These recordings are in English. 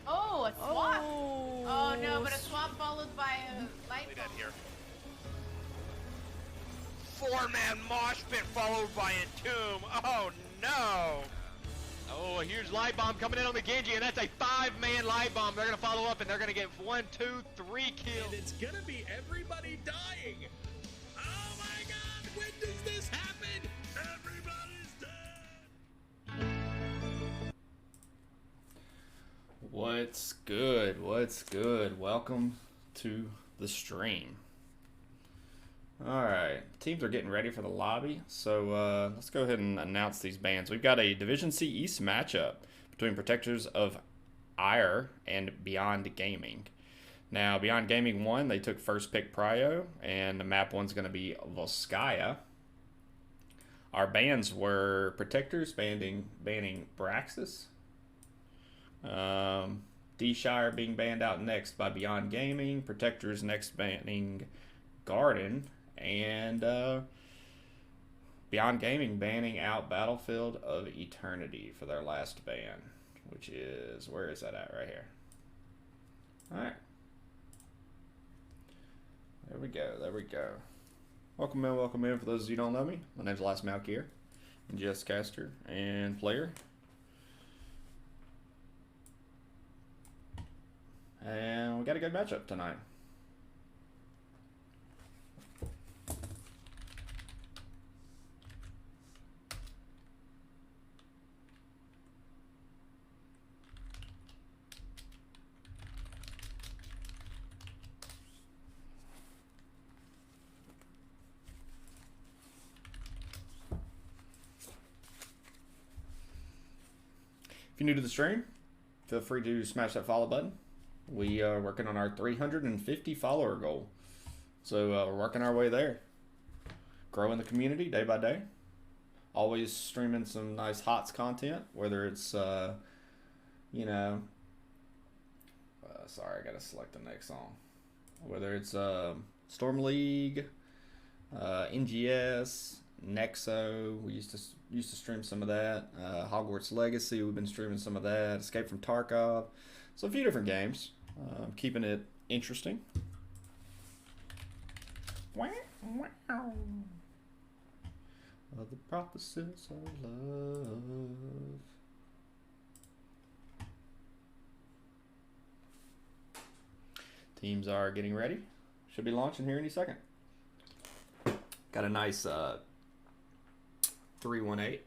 Oh, a swap. Oh, Oh no, but a swap followed by a light Lead that bulb. here. Four-man mosh pit followed by Entomb. Oh no! Oh, here's Light Bomb coming in on the Genji, and that's a 5-man Light Bomb. They're gonna follow up, and they're gonna get 1, 2, 3 kills. And it's gonna be everybody dying. Oh my God! When does this happen? Everybody's dead. what's good? What's good? Welcome to the stream. Alright, teams are getting ready for the lobby, so let's go ahead and announce these bans. We've got a Division C East matchup between Protectors of Aiur and Beyond Gaming. Now, Beyond Gaming won, they took first pick Prio, and the map one's going to be Volskaya. Our bans were Protectors banning Braxis, D-Shire being banned out next by Beyond Gaming, Protectors next banning Garden, and Beyond Gaming banning out Battlefield of Eternity for their last ban, which is, where is that at? Right here. Alright. There we go, there we go. Welcome in for those of you who don't know me. My name's Last Malkier, NGS caster and player. And we got a good matchup tonight. If you're new to the stream, feel free to smash that follow button. We are working on our 350 follower goal. So we're working our way there. Growing the community day by day. Always streaming some nice HOTS content, whether it's, you know, sorry, I gotta select the next song. Whether it's Storm League, NGS, Nexo, we used to stream some of that. Hogwarts Legacy, we've been streaming some of that. Escape from Tarkov, so a few different games. Keeping it interesting. Wow, wow. Of the promises of love. Teams are getting ready. Should be launching here any second. Got a nice 318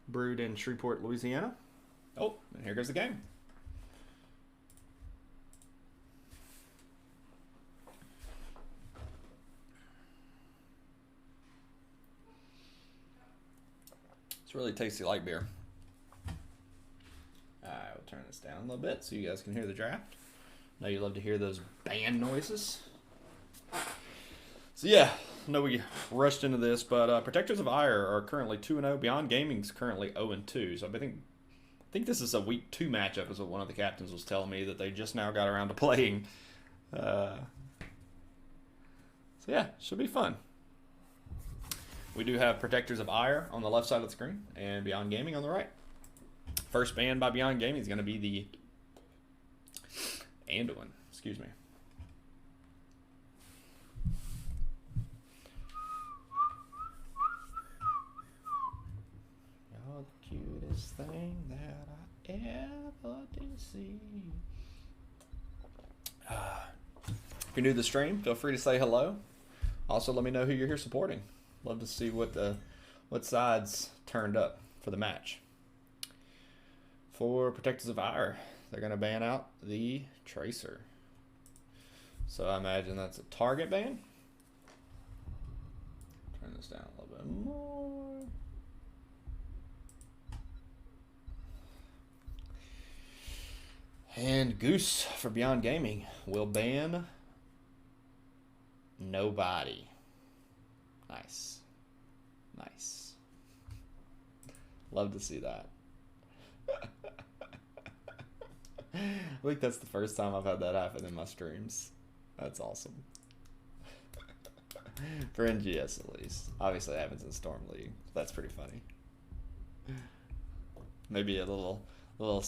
brewed in Shreveport, Louisiana. Oh, and here goes the game. It's really tasty light beer. I will turn this down a little bit so you guys can hear the draft. I know you love to hear those band noises. So yeah, I know we rushed into this, but Protectors of Aiur are currently 2-0. Beyond Gaming's currently 0-2. So I think this is a week 2 matchup, is what one of the captains was telling me, that they just now got around to playing. So yeah, should be fun. We do have Protectors of Aiur on the left side of the screen and Beyond Gaming on the right. First ban by Beyond Gaming is going to be the Anduin. Excuse me. You're the cutest thing that I ever did see. If you're new to the stream, feel free to say hello. Also, let me know who you're here supporting. Love to see what sides turned up for the match. For Protectors of Aiur, they're going to ban out the Tracer. So I imagine that's a target ban. Turn this down a little bit more. And Goose for Beyond Gaming will ban nobody. Nice. Nice. Love to see that. I think that's the first time I've had that happen in my streams. That's awesome. For NGS at least. Obviously it happens in Storm League. That's pretty funny. Maybe a little little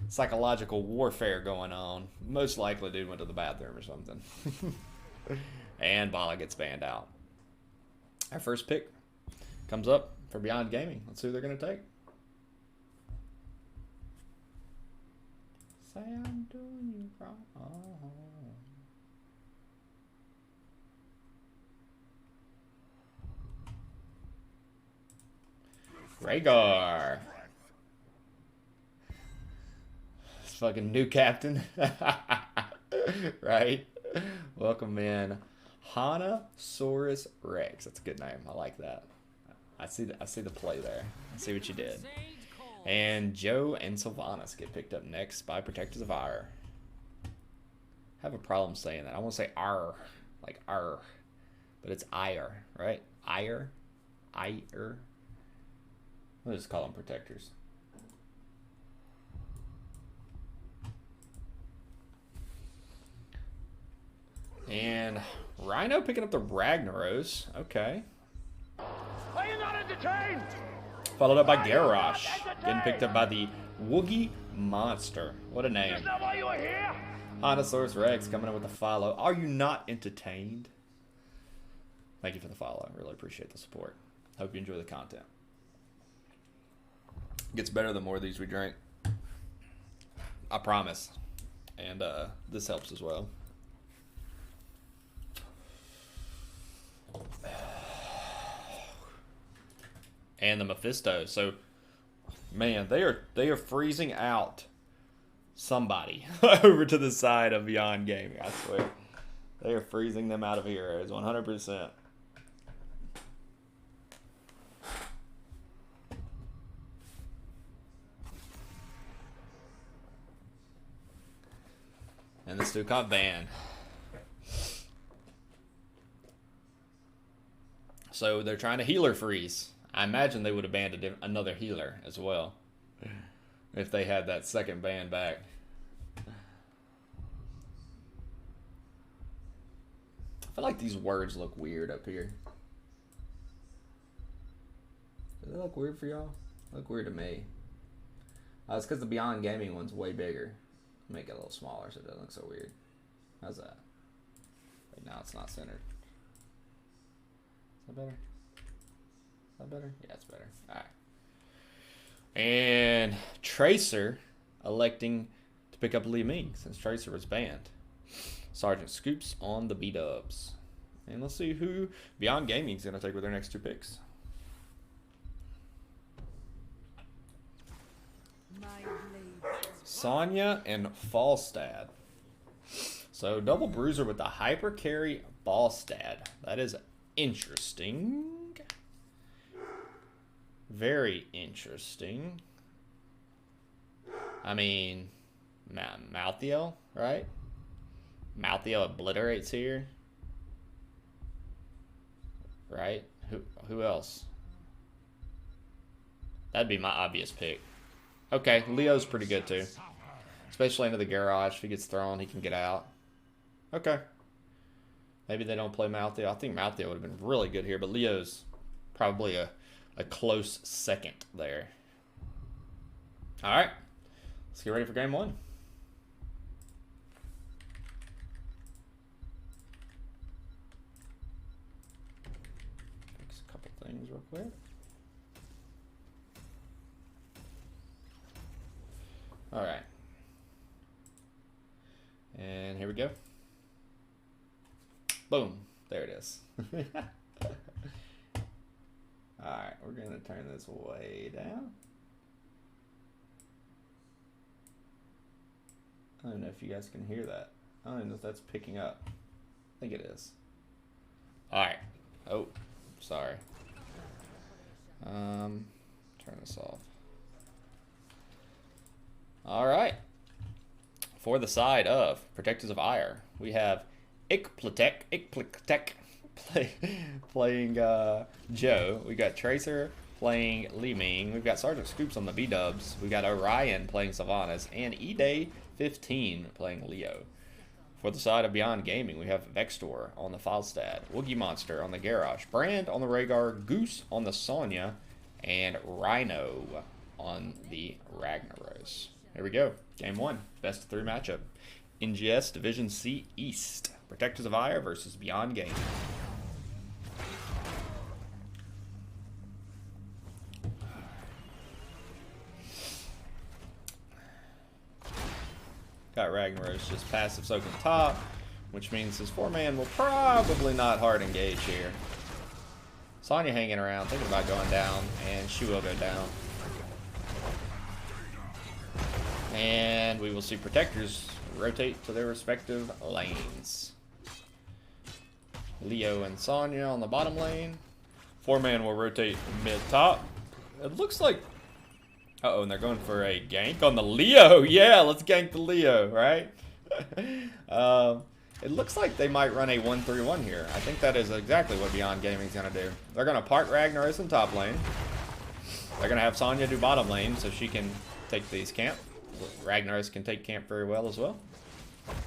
psychological warfare going on. Most likely, dude went to the bathroom or something. And Bala gets banned out. Our first pick comes up for Beyond Gaming. Let's see who they're going to take. Say I'm doing you wrong. Rhaegar. Fucking new captain. Right? Welcome in Hanasaurus Rex. That's a good name. I like that. I see the play there. I see what you did. And Joe and Sylvanas get picked up next by Protectors of Aiur. I have a problem saying that. I want to say Aiur, like Aiur, but it's Aiur, right? Aiur, Aiur. We'll just call them Protectors. And Rhino picking up the Ragnaros. Okay. Are you not entertained? Followed up by Garrosh. Getting picked up by the Woogie Monster. What a name. Is that why you are here? Hanasaurus Rex coming in with a follow. Are you not entertained? Thank you for the follow. Really appreciate the support. Hope you enjoy the content. Gets better the more of these we drink. I promise. And this helps as well. And the Mephisto. So, man, they are freezing out somebody over to the side of Beyond Gaming. I swear, they are freezing them out of heroes 100%. And this dude got banned. So they're trying to healer freeze. I imagine they would have banned another healer as well if they had that second ban back. I feel like these words look weird up here. Do they look weird for y'all? They look weird to me. It's because the Beyond Gaming one's way bigger. Make it a little smaller so it doesn't look so weird. How's that? Wait, now it's not centered. Is that better? Is that better? Yeah, it's better. Alright. And Tracer electing to pick up Li Ming since Tracer was banned. Sergeant Scoops on the B-dubs. And let's see who Beyond Gaming is going to take with their next two picks. Sonya and Falstad. So double bruiser with the hyper carry Falstad. That is interesting. Very interesting. I mean, Malthael, right? Malthael obliterates here. Right? Who else? That'd be my obvious pick. Okay, Leo's pretty good too. Especially into the garage. If he gets thrown, he can get out. Okay. Maybe they don't play Malthael. I think Malthael would have been really good here, but Leo's probably a close second there. Alright. Let's get ready for game one. Fix a couple things real quick. Alright. And here we go. Boom. There it is. Alright, we're going to turn this way down. I don't know if you guys can hear that. I don't know if that's picking up. I think it is. Alright. Oh, sorry. Turn this off. Alright. For the side of Protectors of Aiur, we have Ikplatek playing Joe. We got Tracer playing Li Ming. We've got Sergeant Scoops on the B-dubs. We got Orion playing Sylvanas. And E-Day15 playing Leo. For the side of Beyond Gaming, we have Vextor on the Falstad, Woogie Monster on the Garrosh, Brand on the Rhaegar, Goose on the Sonya, and Rhino on the Ragnaros. Here we go. Game 1. Best of 3 matchup. NGS Division C East. Protectors of Aiur versus Beyond Gaming. Got Ragnaros just passive soaking top, which means his 4-man will probably not hard engage here. Sonya hanging around, thinking about going down, and she will go down. And we will see Protectors rotate to their respective lanes. Leo and Sonya on the bottom lane. 4-man will rotate mid-top. It looks like... Uh-oh, and they're going for a gank on the Leo. Yeah, let's gank the Leo, right? It looks like they might run a 1-3-1 here. I think that is exactly what Beyond Gaming's going to do. They're going to park Ragnaros in top lane. They're going to have Sonya do bottom lane so she can take these camp. Ragnaros can take camp very well as well.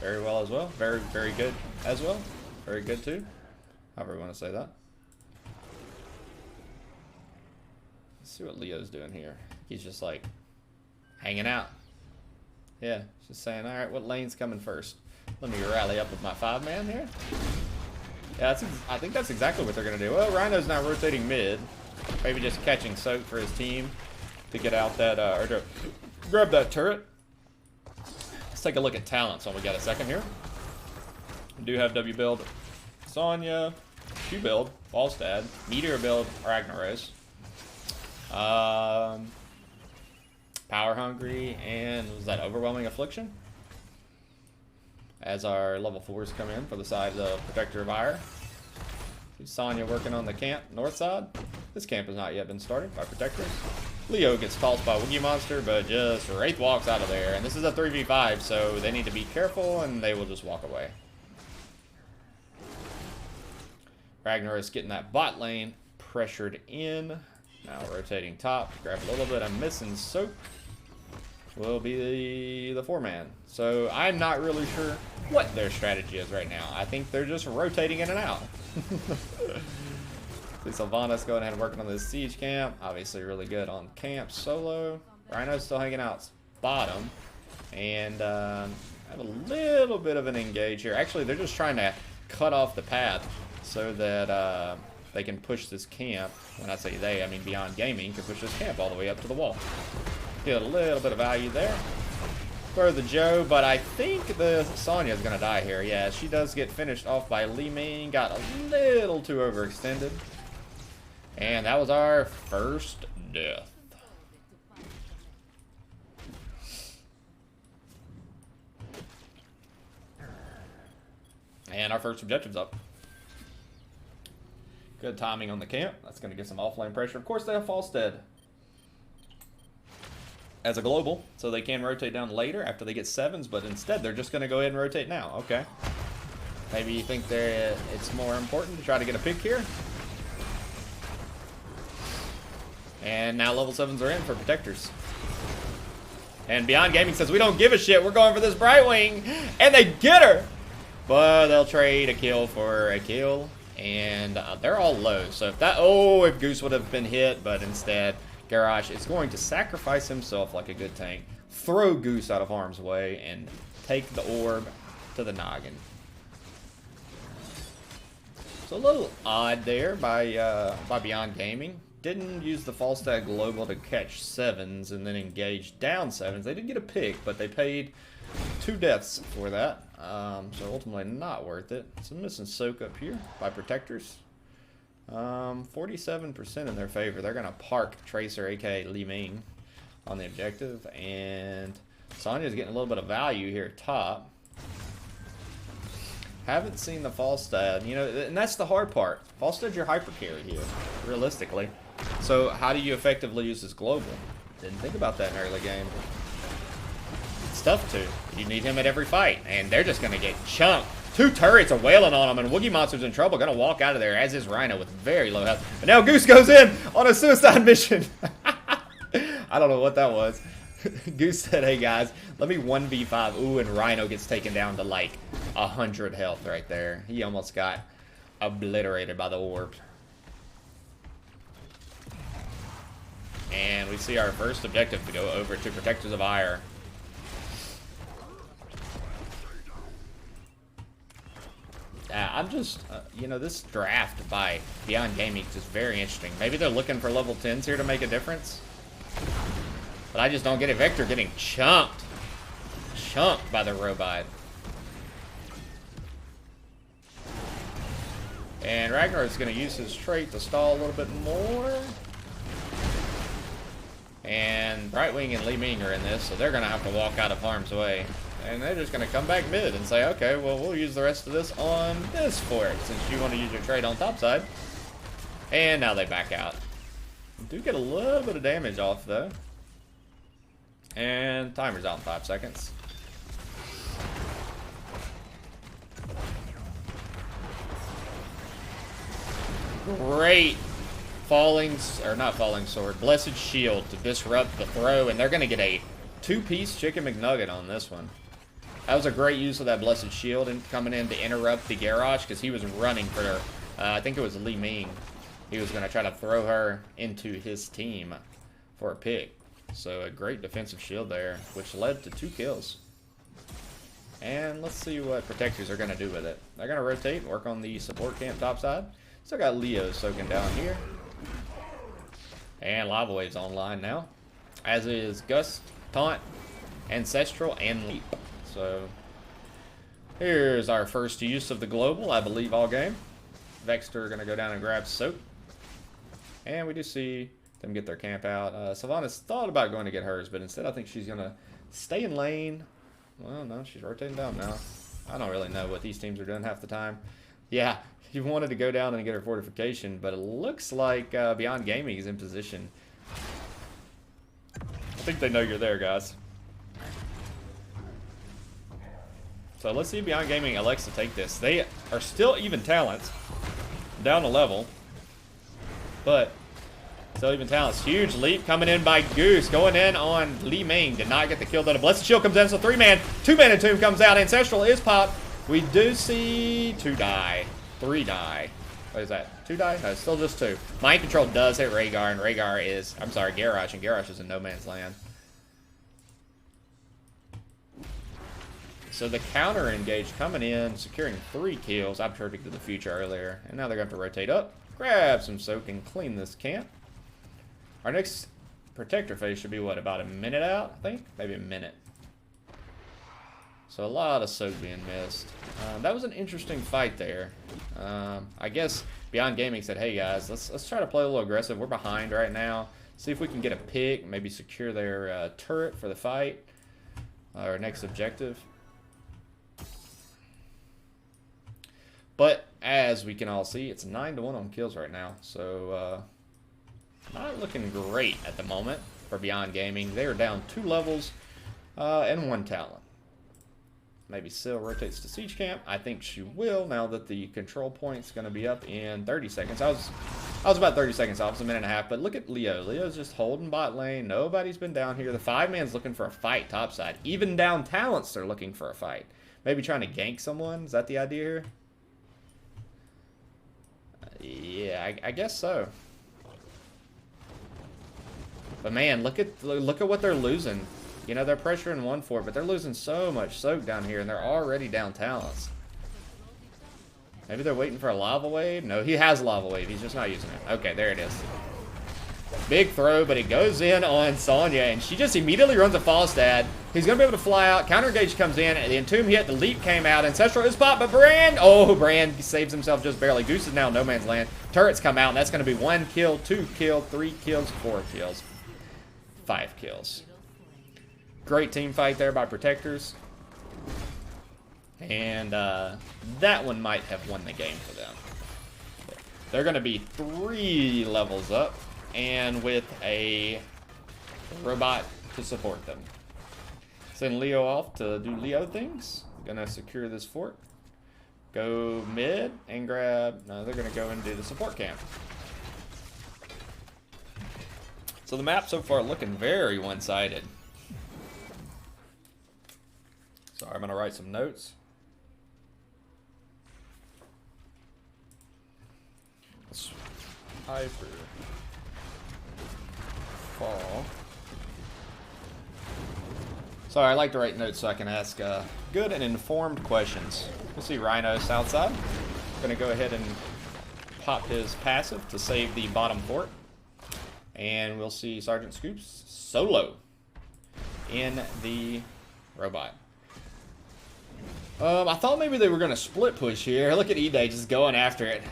Very well as well. Very, very good as well. Very good too. However you want to say that. Let's see what Leo's doing here. He's just like hanging out. Yeah, just saying, all right, what lane's coming first? Let me rally up with my 5-man here. Yeah, I think that's exactly what they're going to do. Well, Rhino's now rotating mid. Maybe just catching soak for his team to get out that, or to grab that turret. Let's take a look at talents while we got a second here. We do have W build Sonya, Q build Falstad, Meteor build Ragnaros, Power Hungry, and was that Overwhelming Affliction? As our level 4s come in for the side of Protector of Aiur. Sonya working on the camp north side. This camp has not yet been started by Protectors. Leo gets tossed by Woogie Monster, but just Wraith walks out of there. And this is a 3v5, so they need to be careful and they will just walk away. Ragnaros getting that bot lane pressured in. Now rotating top. Grab a little bit of missing soak. Will be the 4-man. So I'm not really sure what their strategy is right now. I think they're just rotating in and out. See Sylvanas going ahead and working on this siege camp. Obviously really good on camp solo. Rhino's still hanging out bottom. And have a little bit of an engage here. Actually, they're just trying to cut off the path so that they can push this camp. When I say they, I mean Beyond Gaming can push this camp all the way up to the wall. Get a little bit of value there for the Joe, but I think the Sonya is going to die here. Yeah, she does get finished off by Li Ming. Got a little too overextended. And that was our first death. And our first objective's up. Good timing on the camp. That's going to get some offlane pressure. Of course, they have Falstad as a global, so they can rotate down later after they get 7s, but instead they're just going to go ahead and rotate now. Okay. Maybe you think it's more important to try to get a pick here. And now level 7s are in for Protectors. And Beyond Gaming says, we don't give a shit, we're going for this Brightwing, and they get her! But they'll trade a kill for a kill, and they're all low. So if Goose would have been hit, but instead Garrosh is going to sacrifice himself like a good tank, throw Goose out of harm's way, and take the orb to the noggin. So a little odd there by Beyond Gaming. Didn't use the Falstad Global to catch 7s and then engage down 7s. They did get a pick, but they paid 2 deaths for that. So ultimately not worth it. Some missing soak up here by Protectors. 47% in their favor. They're going to park Tracer, aka Li Ming, on the objective. And Sonya's getting a little bit of value here top. Haven't seen the Falstad. You know, and that's the hard part. Falstad's your hyper carry here, realistically. So how do you effectively use this global? Didn't think about that in early game. It's tough to. You need him at every fight, and they're just going to get chunked. 2 turrets are wailing on him, and Woogie Monster's in trouble. Going to walk out of there, as is Rhino with very low health. But now Goose goes in on a suicide mission. I don't know what that was. Goose said, hey guys, let me 1v5. Ooh, and Rhino gets taken down to like 100 health right there. He almost got obliterated by the orb. And we see our first objective to go over to Protectors of Aiur. I'm just, you know, this draft by Beyond Gaming is just very interesting. Maybe they're looking for level 10s here to make a difference. But I just don't get it. Vector getting chunked. Chunked by the robot. And Ragnar is going to use his trait to stall a little bit more. And Brightwing and Li Ming are in this, so they're going to have to walk out of harm's way. And they're just going to come back mid and say, okay, well, we'll use the rest of this on this fort, since you want to use your trait on topside. And now they back out. Do get a little bit of damage off, though. And timer's out in 5 seconds. Great not falling sword, blessed shield to disrupt the throw, and they're going to get a 2-piece chicken McNugget on this one. That was a great use of that blessed shield and coming in to interrupt the Garrosh, because he was running for, I think it was Li Ming. He was going to try to throw her into his team for a pick. So a great defensive shield there, which led to 2 kills. And let's see what Protectors are going to do with it. They're going to rotate, work on the support camp topside. Still got Leo soaking down here. And Lava Wave's online now. As is Gust, Taunt, Ancestral, and Leap. So here's our first use of the global, I believe, all game. Vexter going to go down and grab Soak. And we do see them get their camp out. Sylvanas thought about going to get hers, but instead I think she's going to stay in lane. Well, no, she's rotating down now. I don't really know what these teams are doing half the time. Yeah, he wanted to go down and get her fortification, but it looks like Beyond Gaming is in position. I think they know you're there, guys. So let's see if Beyond Gaming elects to take this. They are still even talents, down a level, but still even talents. Huge leap coming in by Goose, going in on Li Ming. Did not get the kill, though. The Blessed Shield comes in, so 3-man, 2-man Entomb comes out. Ancestral is popped. We do see 2 die, 3 die. What is that? 2 die? No, it's still just 2. Mind Control does hit Rhaegar, and Rhaegar is, I'm sorry, Garrosh, and Garrosh is in no man's land. So the counter engage coming in, securing 3 kills. I predicted the future earlier. And now they're going to have to rotate up, grab some soak, and clean this camp. Our next Protector phase should be, what, about a minute out, I think? Maybe a minute. So a lot of soak being missed. That was an interesting fight there. I guess Beyond Gaming said, hey guys, let's try to play a little aggressive. We're behind right now. See if we can get a pick, maybe secure their turret for the fight. Our next objective. But as we can all see, it's 9-1 on kills right now. So not looking great at the moment for Beyond Gaming. They are down 2 levels and 1 talent. Maybe Syl rotates to Siege Camp. I think she will, now that the control point's going to be up in 30 seconds. I was about 30 seconds off. It's a minute and a half. But look at Leo. Leo's just holding bot lane. Nobody's been down here. The 5-man's looking for a fight topside. Even down talents, they're looking for a fight. Maybe trying to gank someone. Is that the idea here? Yeah, I guess so. But man, look at what they're losing. You know, they're pressuring 1 fort, but they're losing so much soak down here, and they're already down talents. Maybe they're waiting for a lava wave? No, he has a lava wave. He's just not using it. Okay, there it is. Big throw, but it goes in on Sonya, and she just immediately runs a Falstad. He's going to be able to fly out. Counter engage comes in, and the Entomb hit. The leap came out. Ancestral is popped, but Brand! Oh, Brand saves himself just barely. Goose is now in no man's land. Turrets come out, and that's going to be 1 kill, 2 kill, 3 kills, 4 kills, 5 kills. Great team fight there by Protectors. And that one might have won the game for them. They're going to be 3 levels up, and with a robot to support them. Send Leo off to do Leo things. Gonna secure this fort. Go mid and grab... No, they're gonna go and do the support camp. So the map so far looking very one-sided. Sorry, I'm gonna write some notes. Hyper. fall. Sorry, I like to write notes so I can ask good and informed questions. We'll see Rhino south side. Gonna go ahead and pop his passive to save the bottom fort. And we'll see Sergeant Scoops solo in the robot. I thought maybe they were going to split push here. Look at E-Day just going after it.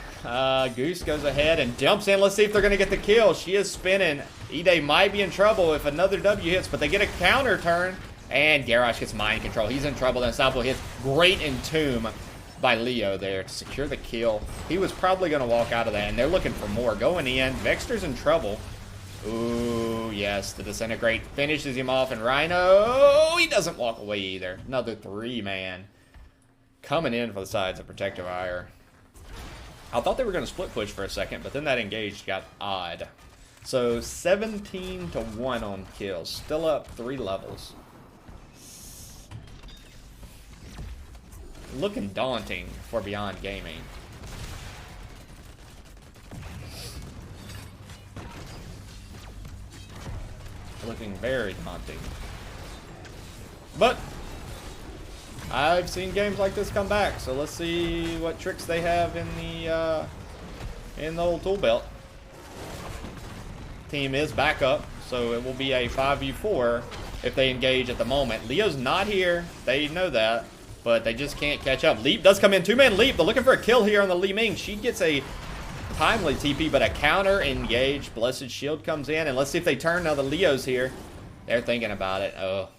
Goose goes ahead and jumps in. Let's see if they're going to get the kill. She is spinning. E-Day might be in trouble if another W hits, but they get a counter turn. And Garrosh gets mind control. He's in trouble. Unstoppable hits. Great entomb by Leo there to secure the kill. He was probably going to walk out of that, and they're looking for more. Going in. Vexter's in trouble. Ooh, yes. The Disintegrate finishes him off, and Rhino, he doesn't walk away either. Another 3-man. Coming in for the sides of Protective Aiur. I thought they were going to split push for a second, but then that engage got odd. So 17-1 on kills. Still up 3 levels. Looking daunting for Beyond Gaming. Looking very daunting. But I've seen games like this come back, so let's see what tricks they have in the old tool belt. Team is back up, so it will be a 5v4 if they engage at the moment. Leo's not here, they know that, but they just can't catch up. Leap does come in, 2-man Leap. They're looking for a kill here on the Li Ming. She gets a timely TP, but a counter engage. Blessed Shield comes in, and let's see if they turn now that Leo's here. They're thinking about it. Oh.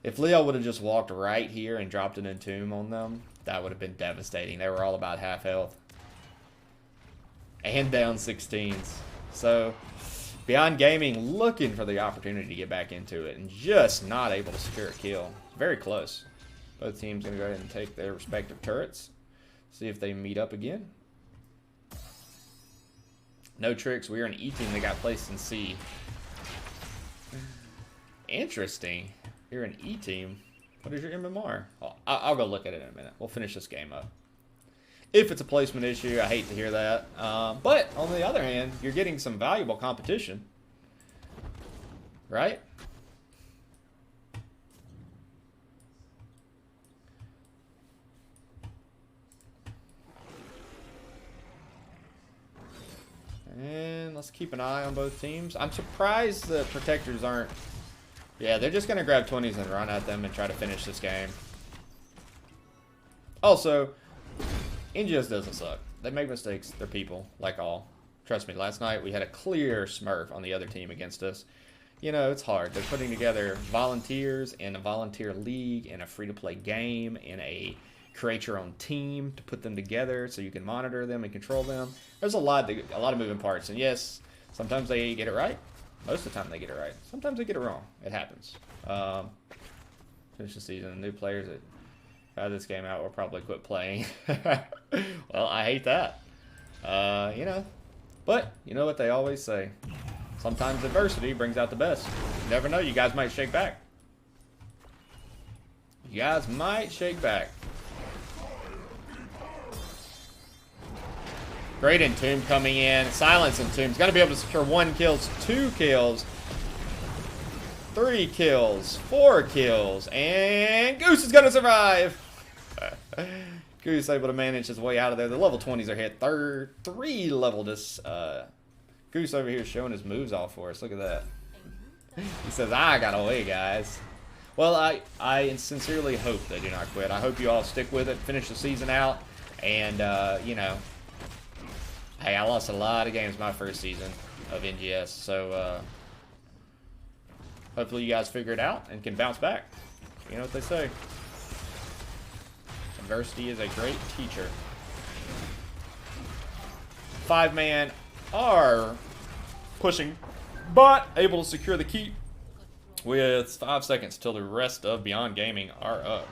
If Leo would have just walked right here and dropped an entomb on them, that would have been devastating. They were all about half health. And down 16s. So, Beyond Gaming looking for the opportunity to get back into it and just not able to secure a kill. Very close. Both teams going to go ahead and take their respective turrets. See if they meet up again. No tricks. We are an E team that got placed in C. Interesting. You're an E team. What is your MMR? Oh, I'll go look at it in a minute. We'll finish this game up. If it's a placement issue, I hate to hear that. But on the other hand, you're getting some valuable competition. Right? And let's keep an eye on both teams. I'm surprised the Protectors aren't... Yeah, they're just going to grab 20s and run at them and try to finish this game. Also, NGS doesn't suck. They make mistakes. They're people, like all. Trust me, last night we had a clear smurf on the other team against us. You know, it's hard. They're putting together volunteers in a volunteer league, in a free-to-play game, in a create your own team to put them together so you can monitor them and control them. There's a lot of moving parts, and yes, sometimes they get it right. Most of the time they get it right. Sometimes they get it wrong. It happens. Finish the season. New players that had this game out will probably quit playing. Well, I hate that. You know, but you know what they always say. Sometimes adversity brings out the best. You never know. You guys might shake back. You guys might shake back. Great Entomb coming in. Silence Entomb's going to be able to secure 1 kill, 2 kills, 3 kills, 4 kills, and Goose is going to survive. Goose able to manage his way out of there. The level 20s are hit. 3 level this. Goose over here showing his moves off for us. Look at that. He says, I got away, guys. Well, I sincerely hope they do not quit. I hope you all stick with it, finish the season out, and, you know, hey, I lost a lot of games my first season of NGS, so hopefully you guys figure it out and can bounce back. You know what they say. Adversity is a great teacher. 5-man are pushing, but able to secure the keep with 5 seconds till the rest of Beyond Gaming are up.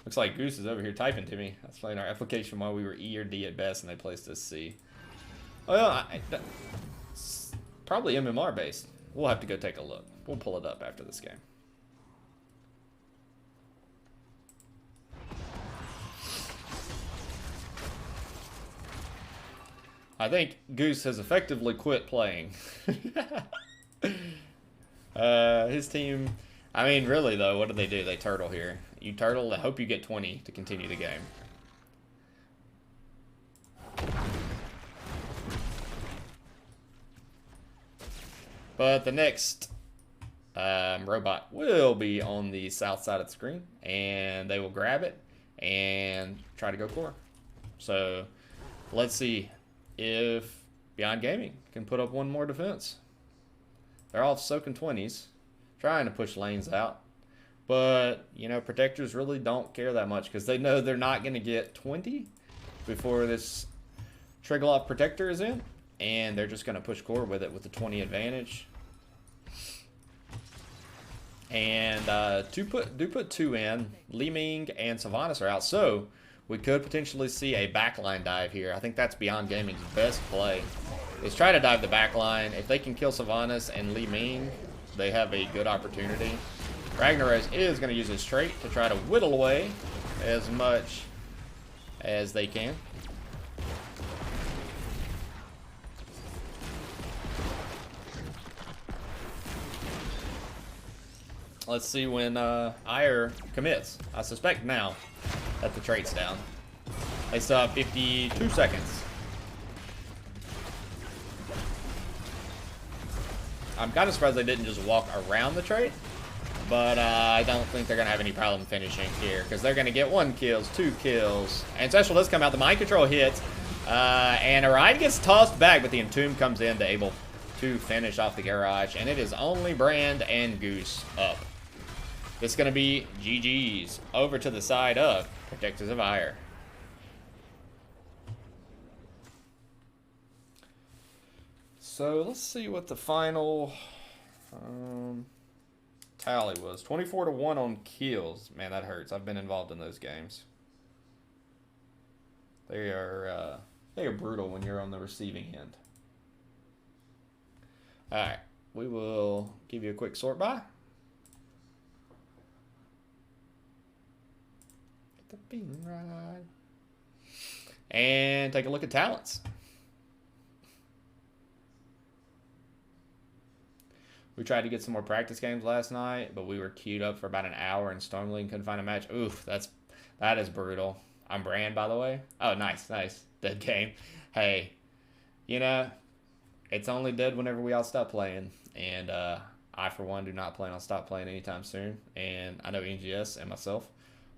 Looks like Goose is over here typing to me. That's playing our application while we were E or D at best, and they placed us C. Well, it's probably MMR based. We'll have to go take a look. We'll pull it up after this game. I think Goose has effectively quit playing. His team, I mean, really, though, what do? They turtle here. You turtle, I hope you get 20 to continue the game. But the next robot will be on the south side of the screen, and they will grab it and try to go core. So let's see if Beyond Gaming can put up one more defense. They're all soaking 20s, trying to push lanes out. But, you know, protectors really don't care that much because they know they're not going to get 20 before this Trigger protector is in. And they're just going to push core with it with the 20 advantage. And do put 2 in. Li Ming and Sylvanas are out. So we could potentially see a backline dive here. I think that's Beyond Gaming's best play. Is try to dive the backline. If they can kill Sylvanas and Li Ming, they have a good opportunity. Ragnaros is going to use his trait to try to whittle away as much as they can. Let's see when Aiur commits. I suspect now that the trait's down. They still have 52 seconds. I'm kind of surprised they didn't just walk around the trait, but I don't think they're going to have any problem finishing here because they're going to get 1 kill, 2 kills. And Special does come out. The mind control hits, and Orion gets tossed back, but the Entomb comes in to able to finish off the garage, and it is only Brand and Goose up. This is going to be GG's over to the side of Protectors of Aiur. So let's see what the final tally was. 24-1 on kills. Man, that hurts. I've been involved in those games. They are brutal when you're on the receiving end. All right, we will give you a quick sort by. Get the beam right. And take a look at talents. We tried to get some more practice games last night, but we were queued up for about an hour and Stormling couldn't find a match. Oof, that is brutal. I'm Brand, by the way. Oh, nice. Dead game. Hey, you know, it's only dead whenever we all stop playing. And I, for one, do not plan on stop playing anytime soon. And I know NGS and myself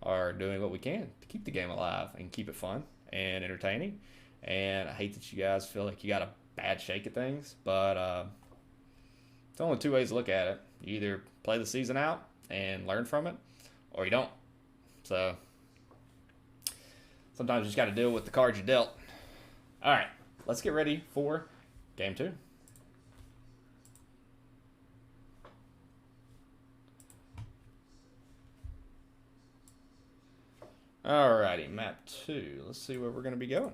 are doing what we can to keep the game alive and keep it fun and entertaining. And I hate that you guys feel like you got a bad shake at things, but it's only 2 ways to look at it. You either play the season out and learn from it, or you don't. So sometimes you just got to deal with the cards you dealt. All right, let's get ready for game 2. Alrighty, map 2. Let's see where we're going to be going.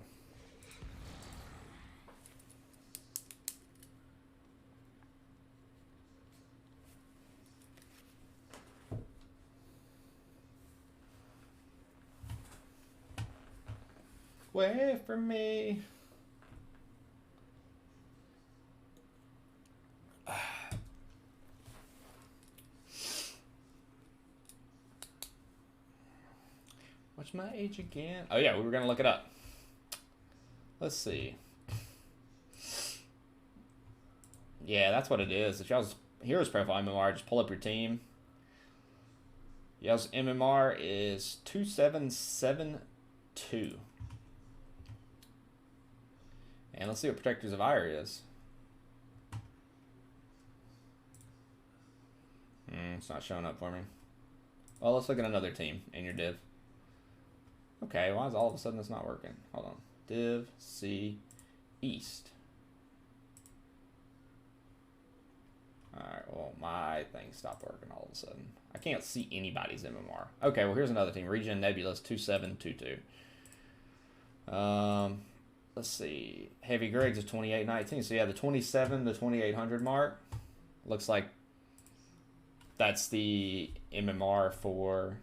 Away from me. What's my age again? Oh yeah, we were gonna look it up. Let's see. Yeah, that's what it is. If y'all's Heroes Profile MMR, just pull up your team. Y'all's MMR is 2772. And let's see what Protectors of Aiur is. It's not showing up for me. Well, let's look at another team in your div. Okay, why is all of a sudden it's not working? Hold on. Div C East. Alright, well, my thing stopped working all of a sudden. I can't see anybody's MMR. Okay, well, here's another team. Region Nebulous 2722. Let's see. Heavy Griggs is 2819. So, yeah, the 27 to 2800 mark looks like that's the MMR for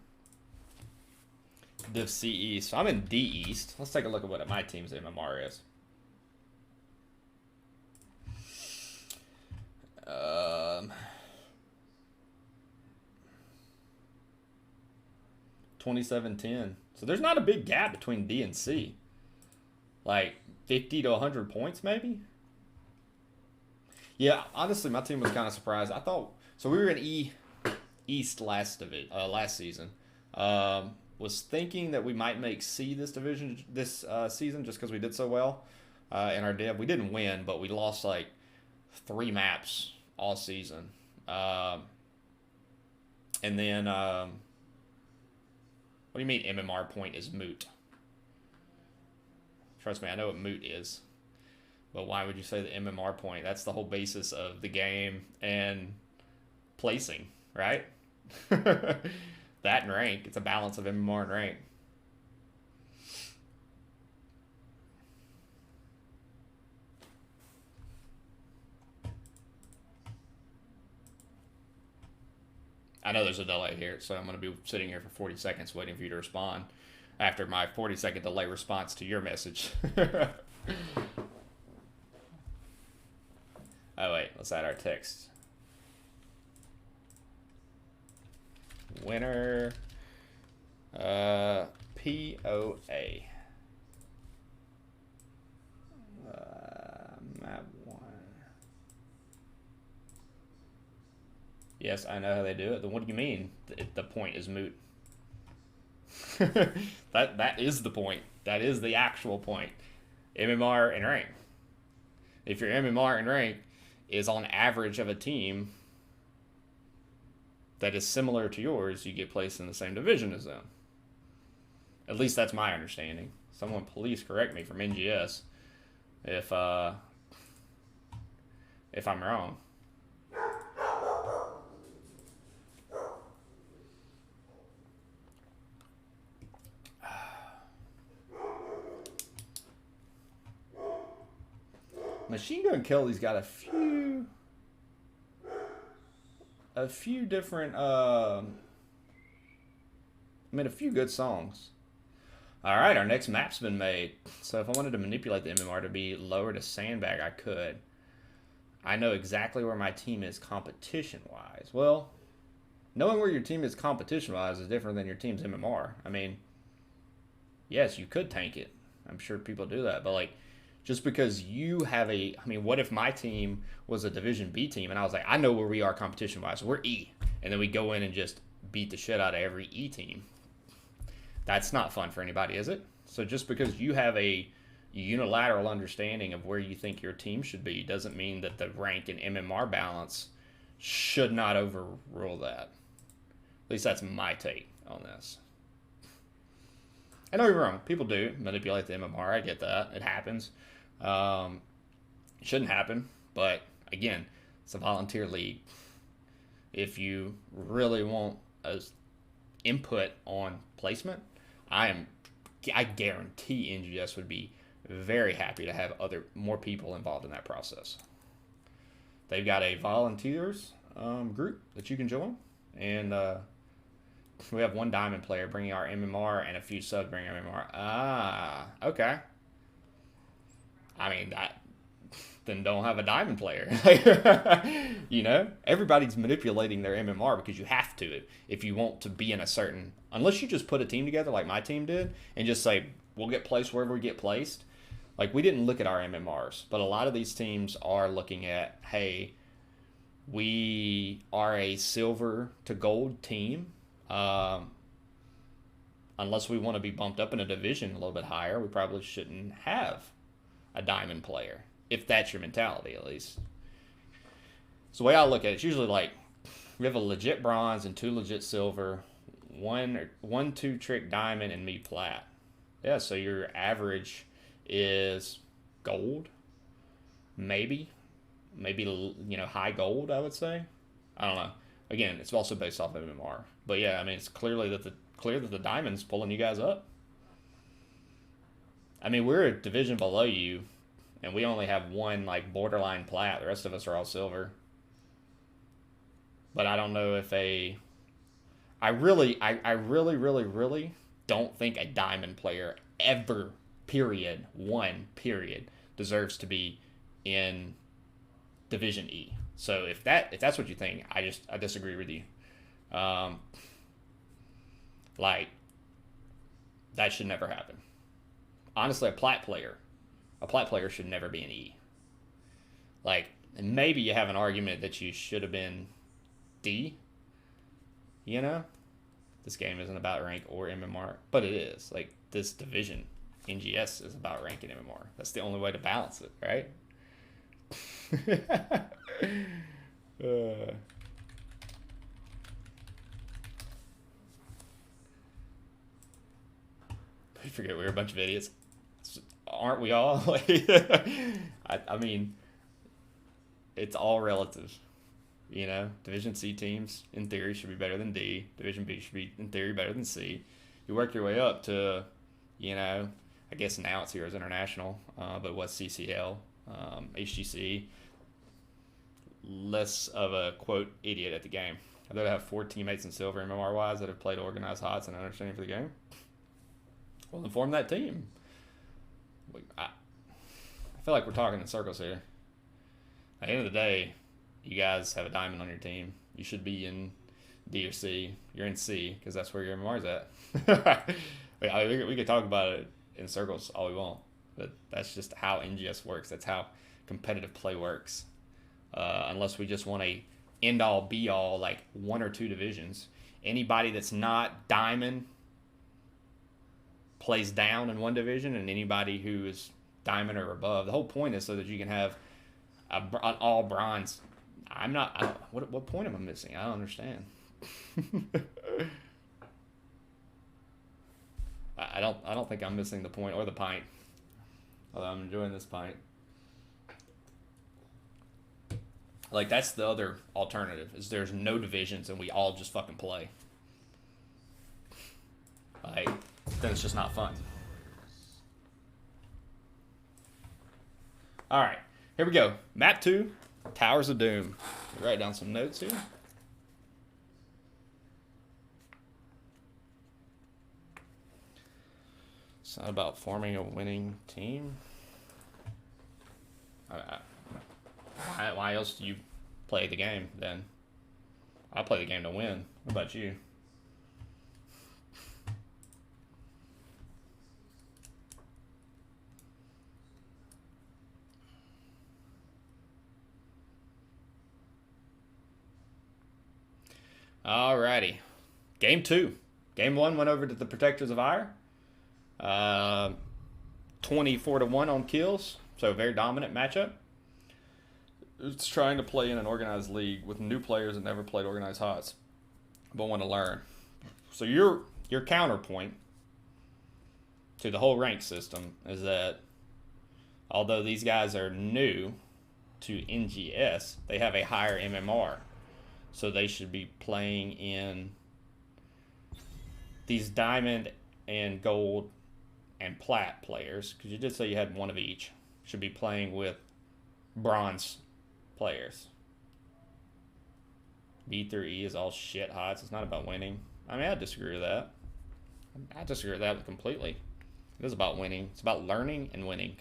Div C East. So I'm in D East. Let's take a look at what my team's MMR is. 27-10. So there's not a big gap between D and C. Like 50 to 100 points, maybe? Yeah, honestly, my team was kind of surprised. I thought... So we were in East last season. Was thinking that we might make C this season just because we did so well in our div. We didn't win, but we lost like 3 maps all season. And then... what do you mean MMR point is moot? Trust me, I know what moot is. But why would you say the MMR point? That's the whole basis of the game and placing, right? That and rank. It's a balance of MMR and rank. I know there's a delay here, so I'm going to be sitting here for 40 seconds waiting for you to respond after my 40-second delay response to your message. Oh, wait. Let's add our text. Winner. POA. Map 1. Yes, I know how they do it. Then what do you mean the point is moot? That is the point. That is the actual point. MMR and rank. If your MMR and rank is on average of a team that is similar to yours, you get placed in the same division as them. At least that's my understanding. Someone please correct me from NGS if I'm wrong. Machine Gun Kelly's got a few different a few good songs. All right, our next map's been made. So if I wanted to manipulate the MMR to be lower to sandbag, I could. I know exactly where my team is competition-wise. Well, knowing where your team is competition-wise is different than your team's MMR. I mean, yes, you could tank it. I'm sure people do that, but like, just because you have what if my team was a Division B team and I was like, I know where we are competition-wise. We're E. And then we go in and just beat the shit out of every E team. That's not fun for anybody, is it? So just because you have a unilateral understanding of where you think your team should be doesn't mean that the rank and MMR balance should not overrule that. At least that's my take on this. I know you're wrong. People do manipulate the MMR. I get that. It happens. It shouldn't happen, but again, it's a volunteer league. If you really want input on placement, I guarantee NGS would be very happy to have more people involved in that process. They've got a volunteers group that you can join, and we have 1 diamond player bringing our MMR and a few subs bringing MMR. Ah, okay. I mean, then don't have a diamond player. You know, everybody's manipulating their MMR because you have to if you want to be in a certain. Unless you just put a team together like my team did and just say we'll get placed wherever we get placed. Like, we didn't look at our MMRs, but a lot of these teams are looking at, hey, we are a silver to gold team. Unless we want to be bumped up in a division a little bit higher, we probably shouldn't have a diamond player, if that's your mentality, at least. So the way I look at it, it's usually like we have a legit bronze and 2 legit silver, one 2-trick diamond, and me plat. Yeah, so your average is gold, maybe high gold, I would say. I don't know. Again, it's also based off of MMR. But yeah, I mean, it's clear that the diamond's pulling you guys up. I mean, we're a division below you, and we only have 1 like borderline plat. The rest of us are all silver. But I don't know if I really don't think a diamond player ever, period, deserves to be in Division E. So if that's what you think, I disagree with you. Like, That should never happen. Honestly, a plat player should never be an E. Like, maybe you have an argument that you should have been D. You know? This game isn't about rank or MMR, but it is. Like, this division, NGS, is about rank and MMR. That's the only way to balance it, right? I forget we're a bunch of idiots. Aren't we all? I mean, it's all relative. You know, Division C teams, in theory, should be better than D. Division B should be, in theory, better than C. You work your way up to, you know, I guess now it's Heroes International, but it was CCL, HGC. Less of a, quote, idiot at the game. I'd rather have 4 teammates in silver MMR-wise that have played organized HOTS and understanding for the game. Well, then form that team. I feel like we're talking in circles here. At the end of the day, you guys have a diamond on your team. You should be in D or C. You're in C because that's where your MMR's at. We could talk about it in circles all we want, but that's just how NGS works. That's how competitive play works. Unless we just want a end-all, be-all, like 1 or 2 divisions. Anybody that's not diamond plays down in one division, and anybody who is diamond or above. The whole point is so that you can have an all bronze. What point am I missing? I don't understand. I don't think I'm missing the point or the pint. Although I'm enjoying this pint. Like, that's the other alternative, is there's no divisions and we all just fucking play. Like, then it's just not fun. Alright, here we go. Map 2, Towers of Doom. Write down some notes here. It's not about forming a winning team. Why else do you play the game then? I play the game to win. What about you? Alrighty. Game 2. Game 1 went over to the Protectors of Aiur. 24-1 on kills. So very dominant matchup. It's trying to play in an organized league with new players that never played organized HOTS, but want to learn. So your counterpoint to the whole rank system is that although these guys are new to NGS, they have a higher MMR. So they should be playing in these diamond and gold and plat players, because you did say you had one of each, should be playing with bronze players. B through E is all shit HOTS. It's not about winning. I mean, I disagree with that. I disagree with that completely. It is about winning. It's about learning and winning.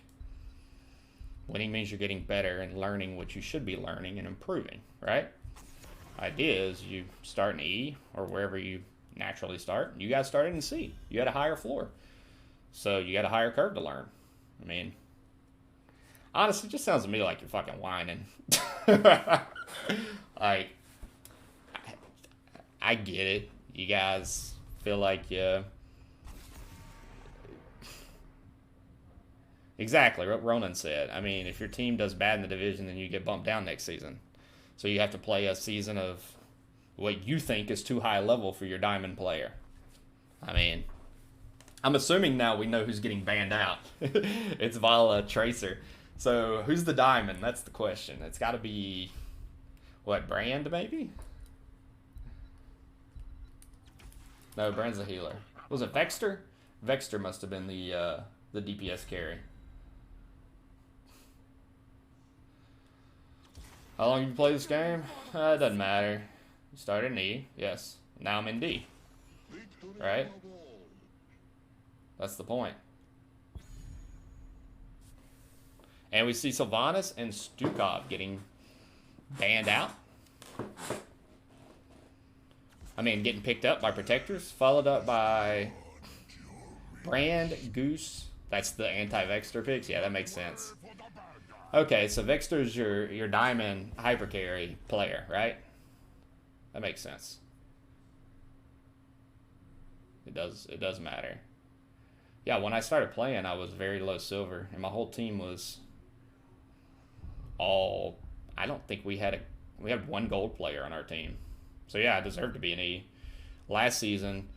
Winning means you're getting better and learning what you should be learning and improving, right? Idea is you start in E or wherever you naturally start. You guys started in C. You had a higher floor. So you got a higher curve to learn. I mean, honestly, it just sounds to me like you're fucking whining. Like, I get it. You guys feel like you... Exactly what Ronan said. I mean, if your team does bad in the division, then you get bumped down next season. So you have to play a season of what you think is too high level for your diamond player. I mean, I'm assuming now we know who's getting banned out. It's Vala Tracer. So who's the diamond? That's the question. It's got to be, what, Brand maybe? No, Brand's a healer. Was it Vexter? Vexter must have been the DPS carry. How long have you played this game? It doesn't matter. You started in E, yes. Now I'm in D. Right? That's the point. And we see Sylvanas and Stukov getting banned out. I mean, getting picked up by Protectors, followed up by Brand, Goose. That's the anti-Vexter picks? Yeah, that makes sense. Okay, so Vexter's your diamond hyper carry player, right? That makes sense. It does matter. Yeah, when I started playing, I was very low silver, and my whole team was all. I don't think we had one gold player on our team, so yeah, I deserve to be an E. Last season,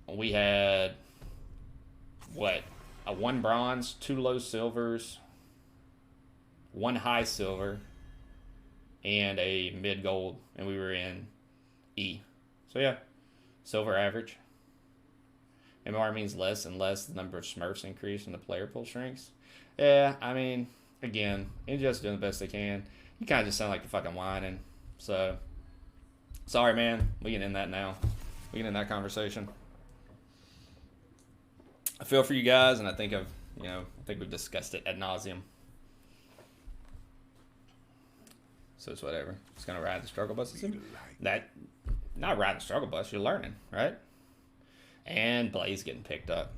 we had what? A 1 bronze, 2 low silvers, 1 high silver, and a mid gold, and we were in E. So yeah, silver average. MR means less and less the number of Smurfs increase and the player pool shrinks. Yeah, I mean, again, NGS doing the best they can. You kind of just sound like you're fucking whining. So, sorry, man. We can end that now. We can end that conversation. I feel for you guys, and I think I think we've discussed it ad nauseum. So it's whatever. Just gonna ride the struggle bus. Not riding the struggle bus. You're learning, right? And Blaze getting picked up.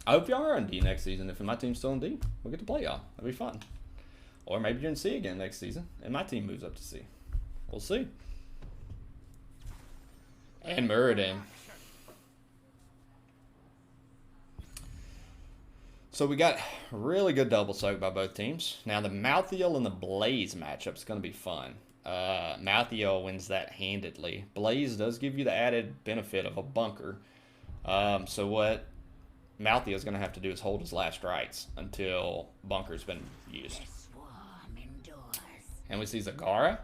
I hope y'all are on D next season. If my team's still in D, we'll get to play y'all. That'll be fun. Or maybe you're in C again next season, and my team moves up to C. We'll see. And Muradin. So we got really good double soak by both teams. Now the Malthael and the Blaze matchup is going to be fun. Malthael wins that handedly. Blaze does give you the added benefit of a bunker. So what Malthael is going to have to do is hold his last rights until bunker's been used. And we see Zagara.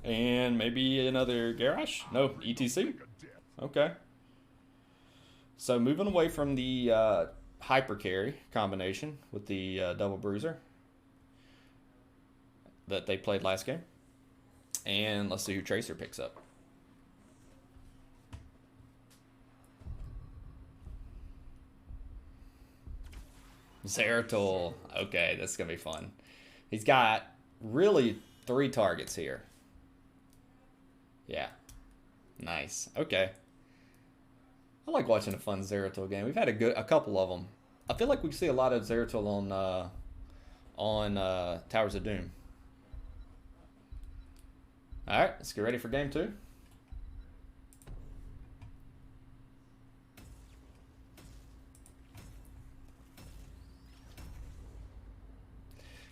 And maybe another Garrosh? No, ETC. Okay. So moving away from the hyper carry combination with the double bruiser that they played last game. And let's see who Tracer picks up. Zeratul. Okay, that's going to be fun. He's got really 3 targets here. Yeah. Nice. Okay. I like watching a fun Zeratul game. We've had a couple of them. I feel like we see a lot of Zeratul on Towers of Doom. All right, let's get ready for game 2.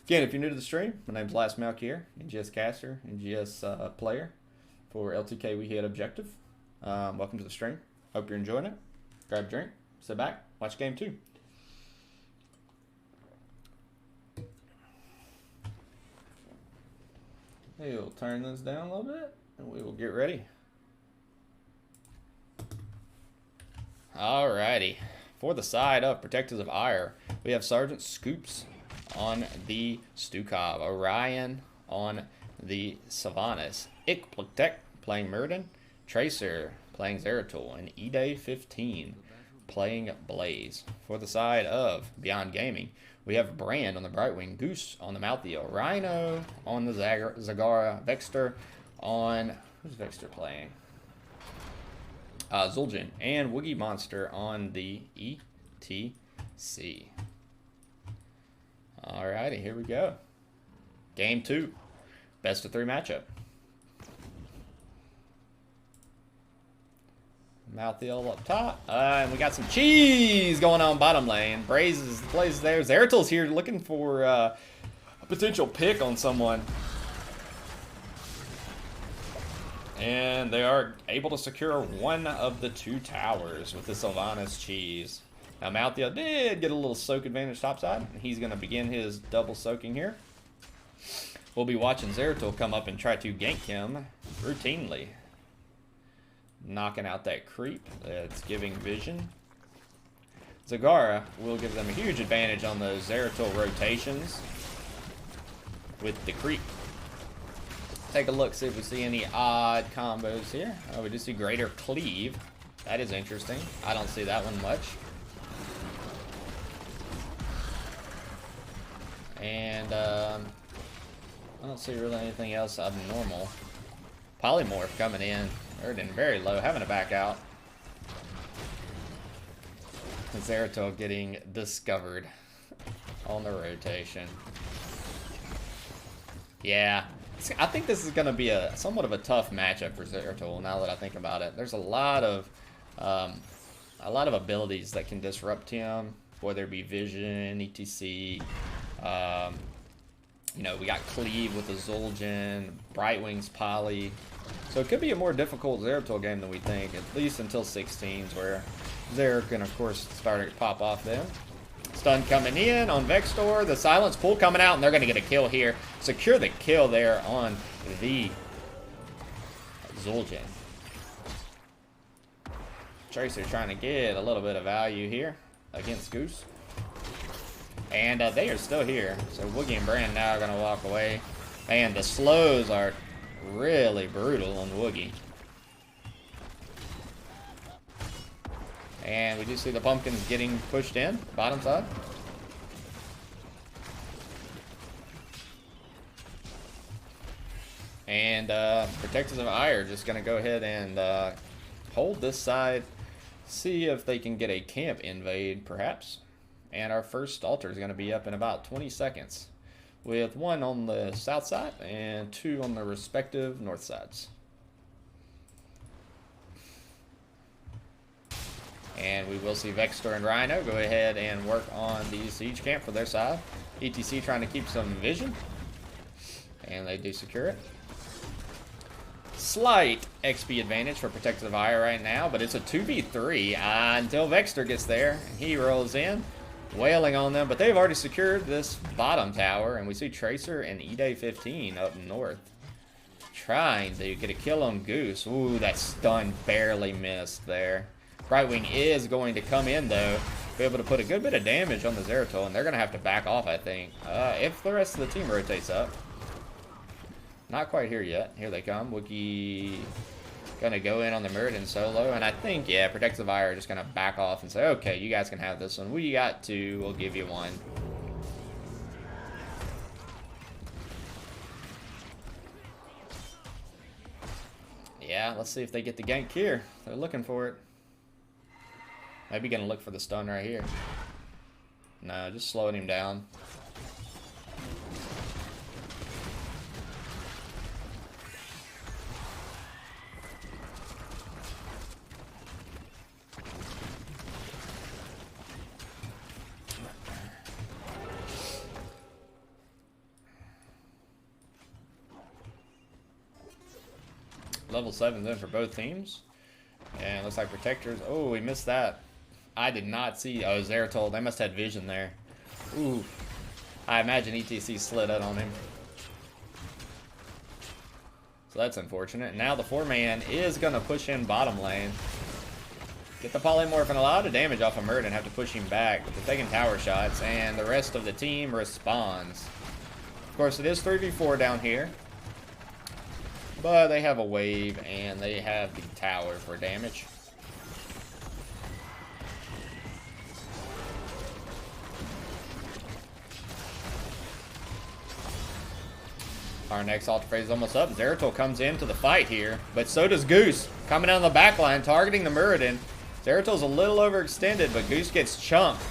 Again, if you're new to the stream, my name's Last Malk here, NGS caster, NGS player for LTK We Hit Objective. Welcome to the stream. Hope you're enjoying it. Grab a drink, sit back, watch game 2. We'll turn this down a little bit, and we will get ready. Alrighty. For the side of Protectors of Aiur, we have Sergeant Scoops on the Stukov, Orion on the Sylvanas, Ikplek playing Muradin, Tracer playing Zeratul, and Ede 15 playing Blaze. For the side of Beyond Gaming, we have Brand on the Brightwing, Goose on the Malthael, Rhino on the Zagara, Vexter on... Who's Vexter playing? Zul'jin, and Woogie Monster on the ETC. Alrighty, here we go. Game 2. Best of 3 matchup. Malthael up top. And we got some cheese going on bottom lane. Blaze is there. Zeratul's here looking for a potential pick on someone. And they are able to secure one of the 2 towers with the Sylvanas cheese. Now Malthael did get a little soak advantage topside. He's going to begin his double soaking here. We'll be watching Zeratul come up and try to gank him routinely. Knocking out that creep. That's giving vision. Zagara will give them a huge advantage on those Zeratul rotations with the creep. Take a look, see if we see any odd combos here. Oh, we do see Greater Cleave. That is interesting. I don't see that one much. And I don't see really anything else abnormal. Polymorph coming in. Muradin very low, having to back out. Zeratul getting discovered on the rotation. Yeah, I think this is going to be a somewhat of a tough matchup for Zeratul. Now that I think about it, there's a lot of abilities that can disrupt him, whether it be Vision, ETC. You know, we got Cleave with the Zul'jin, Brightwing's Poly. So it could be a more difficult Zeratul game than we think, at least until 16s, where Zera can, of course, start to pop off them. Stun coming in on Vextor, the Silence Pool coming out, and they're going to get a kill here. Secure the kill there on the Zul'jin. Tracer trying to get a little bit of value here against Goose. And they are still here. So Woogie and Brand now are going to walk away. Man, the slows are really brutal on Woogie. And we do see the Pumpkins getting pushed in, bottom side. And Protectors of Aiur just going to go ahead and hold this side. See if they can get a camp invade, perhaps. And our first altar is going to be up in about 20 seconds. With 1 on the south side and 2 on the respective north sides. And we will see Vextor and Rhino go ahead and work on the siege camp for their side. ETC trying to keep some vision. And they do secure it. Slight XP advantage for Protectors of Aiur right now, but it's a 2v3 until Vextor gets there. He rolls in, wailing on them, but they've already secured this bottom tower, and we see Tracer and E-Day 15 up north. Trying to get a kill on Goose. Ooh, that stun barely missed there. Brightwing is going to come in, though, be able to put a good bit of damage on the Zeratul, and they're going to have to back off, I think, if the rest of the team rotates up. Not quite here yet. Here they come. Wookie going to go in on the Muradin solo, and I think, yeah, Protectors of Aiur are just going to back off and say, okay, you guys can have this one. We got 2. We'll give you 1. Yeah, let's see if they get the gank here. They're looking for it. Maybe going to look for the stun right here. No, just slowing him down. Level 7's in for both teams. And looks like Protectors. Oh, we missed that. I did not see. Oh, Zeratul. They must have had vision there. Ooh. I imagine ETC slid out on him. So that's unfortunate. Now the 4-man is going to push in bottom lane. Get the polymorph and a lot of damage off of Muradin and have to push him back. But they're taking tower shots, and the rest of the team responds. Of course, it is 3v4 down here. But they have a wave, and they have the tower for damage. Our next altar phase is almost up. Zeratul comes into the fight here, but so does Goose. Coming down the back line, targeting the Muradin. Zeratul's a little overextended, but Goose gets chunked.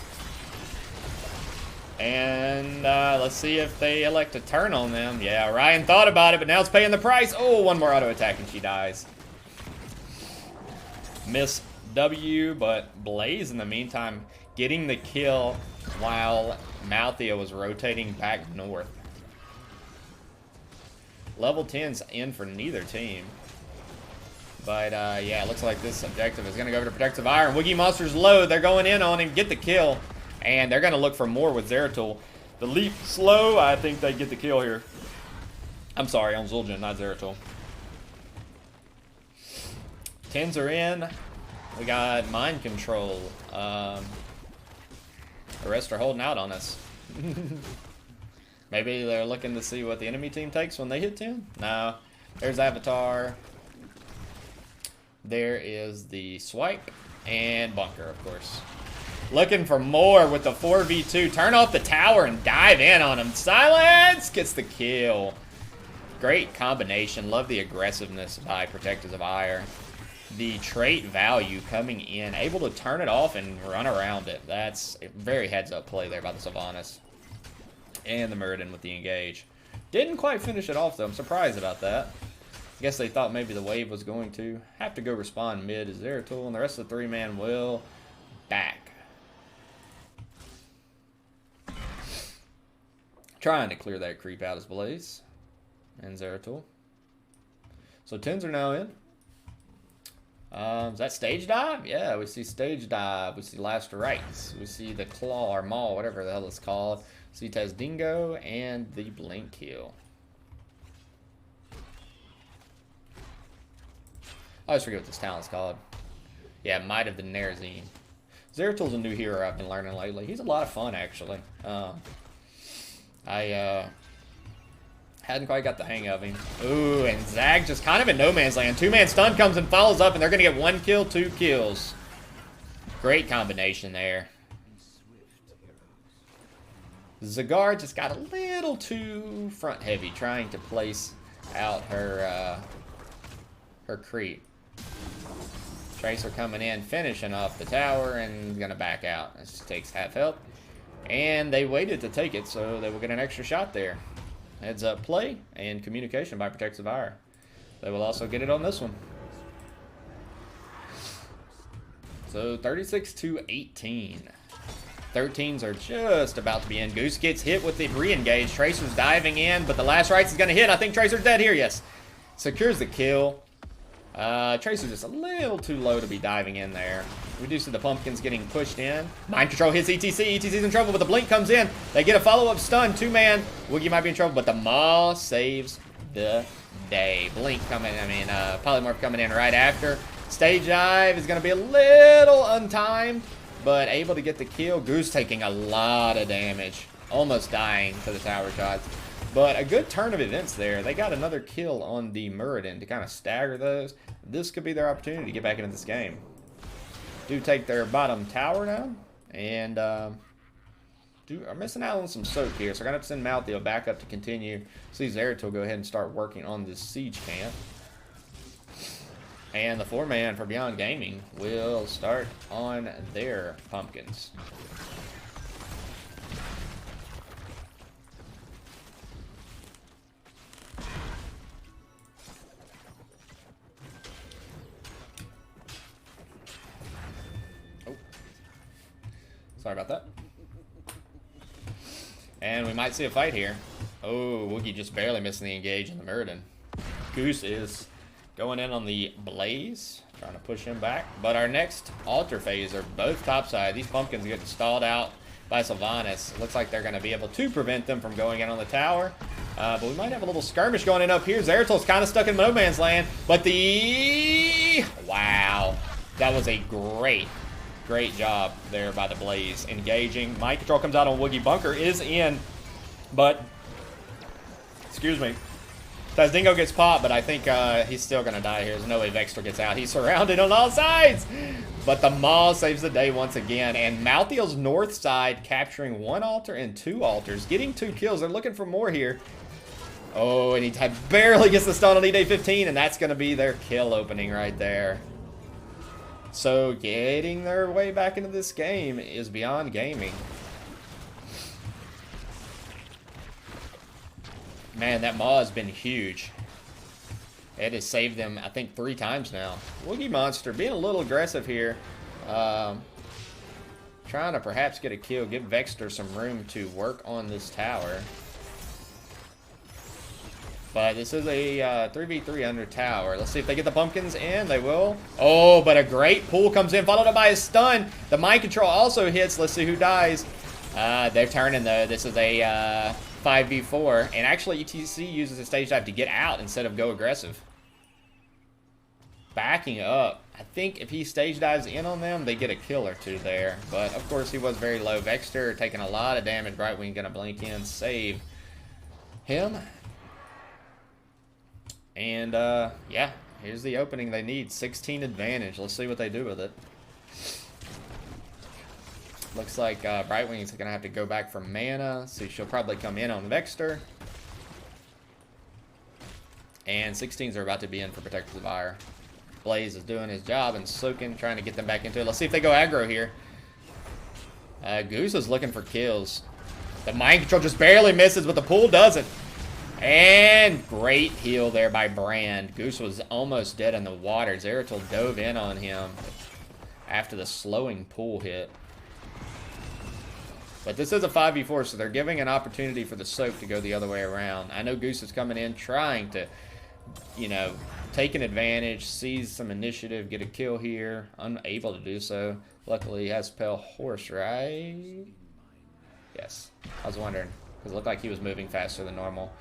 And let's see if they elect to turn on them. Yeah, Ryan thought about it, but now it's paying the price. Oh, 1 more auto attack and she dies. Miss W, but Blaze in the meantime getting the kill while Malthea was rotating back north. Level 10's in for neither team. But yeah, it looks like this objective is going to go over to Protectors of Aiur. Woogie Monster's low. They're going in on him, get the kill. And they're going to look for more with Zeratul. The leap slow, I think they get the kill here. I'm sorry, on Zul'jin, not Zeratul. 10s are in. We got mind control. The rest are holding out on us. Maybe they're looking to see what the enemy team takes when they hit 10? No. There's Avatar. There is the swipe. And Bunker, of course. Looking for more with the 4v2. Turn off the tower and dive in on him. Silence gets the kill. Great combination. Love the aggressiveness by Protectors of Aiur. the trait value coming in, able to turn it off and run around it. That's a very heads-up play there by the Sylvanas. And the Muradin with the engage. Didn't quite finish it off, though. I'm surprised about that. I guess they thought maybe the wave was going to have to go respond mid as Zeratul, and the rest of the 3-man will back. Trying to clear that creep out as Blaze and Zeratul. So 10s are now in. Is that stage dive? Yeah, we see stage dive. We see last rites. We see the claw or maul, whatever the hell it's called. See Dingo and the blink kill. I always forget what this talent's called. Yeah, Might of the Nerazine. Zeratul's a new hero I've been learning lately. He's a lot of fun, actually. I hadn't quite got the hang of him. Ooh, and Zag just kind of in no man's land. 2-man stun comes and follows up, and they're going to get 1 kill, 2 kills. Great combination there. Zagar just got a little too front heavy, trying to place out her her creep. Tracer coming in, finishing off the tower, and gonna back out. This takes half health. And they waited to take it, so they will get an extra shot there. Heads up play and communication by Protective Aiur. They will also get it on this one. So 36-18. 13s are just about to be in. Goose gets hit with the re-engage. Tracer's diving in, but the last rites is going to hit. I think Tracer's dead here, yes. Secures the kill. Tracer's just a little too low to be diving in there. We do see the pumpkins getting pushed in. Mind control hits ETC. ETC's in trouble, but the blink comes in. They get a follow-up stun. 2-man. Woogie might be in trouble, but the Maw saves the day. Blink coming, Polymorph coming in right after. Stage dive is going to be a little untimed, but able to get the kill. Goose taking a lot of damage. Almost dying to the tower shots. But a good turn of events there. They got another kill on the Muradin to kind of stagger those. This could be their opportunity to get back into this game. Do take their bottom tower now. And are missing out on some soak here. So we're going to have to send Malthael back up to continue. See Zeratul go ahead and start working on this siege camp. And the 4-man for Beyond Gaming will start on their pumpkins. Oh. Sorry about that. And we might see a fight here. Oh, Woogie just barely missing the engage in the Muradin. Goose is going in on the Blaze, trying to push him back. But our next altar phase are both topside. These pumpkins getting stalled out by Sylvanas. Looks like they're going to be able to prevent them from going in on the tower. But we might have a little skirmish going in up here. Zeratul's kind of stuck in no man's land. But the... Wow. That was a great job there by the Blaze. Engaging. Mind control comes out on Woogie. Bunker is in. But... Excuse me. Dingo gets popped, but I think he's still going to die here. There's no way Vextor gets out. He's surrounded on all sides. But the Maw saves the day once again. And Malthael's north side capturing 1 altar and 2 altars. Getting 2 kills. They're looking for more here. Oh, and he barely gets the stun on E-Day 15. And that's going to be their kill opening right there. So getting their way back into this game is Beyond Gaming. Man, that Maw has been huge. It has saved them, I think, 3 times now. Woogie Monster being a little aggressive here. Trying to perhaps get a kill. Give Vextor some room to work on this tower. But this is a 3v3 under tower. Let's see if they get the pumpkins in. They will. Oh, but a great pull comes in, followed up by a stun. The mind control also hits. Let's see who dies. They're turning, though. This is a... 5v4, and actually ETC uses a stage dive to get out instead of go aggressive. Backing up. I think if he stage dives in on them, they get a kill or 2 there. But, of course, he was very low. Vextor taking a lot of damage. Brightwing going to blink in, save him. And, yeah, here's the opening they need. 16 advantage. Let's see what they do with it. Looks like Brightwing's going to have to go back for mana, so she'll probably come in on Vextor. And 16s are about to be in for Protectors of Aiur. Blaze is doing his job and soaking, trying to get them back into it. Let's see if they go aggro here. Goose is looking for kills. The mind control just barely misses, but the pool doesn't. And great heal there by Brand. Goose was almost dead in the water. Zeratul dove in on him after the slowing pool hit. But this is a 5v4, so they're giving an opportunity for the soak to go the other way around. I know Goose is coming in trying to, you know, take an advantage, seize some initiative, get a kill here. Unable to do so. Luckily, he has Pale Horse, right? Yes. I was wondering, because it looked like he was moving faster than normal.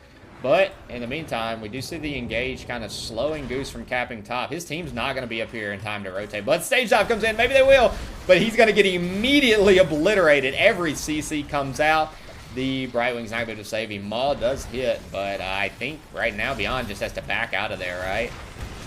But, in the meantime, we do see the engage kind of slowing Goose from capping top. His team's not going to be up here in time to rotate. But stage dive comes in. Maybe they will. But he's going to get immediately obliterated. Every CC comes out. The Brightwing's not able to save him. Maul does hit, but I think right now Beyond just has to back out of there, right?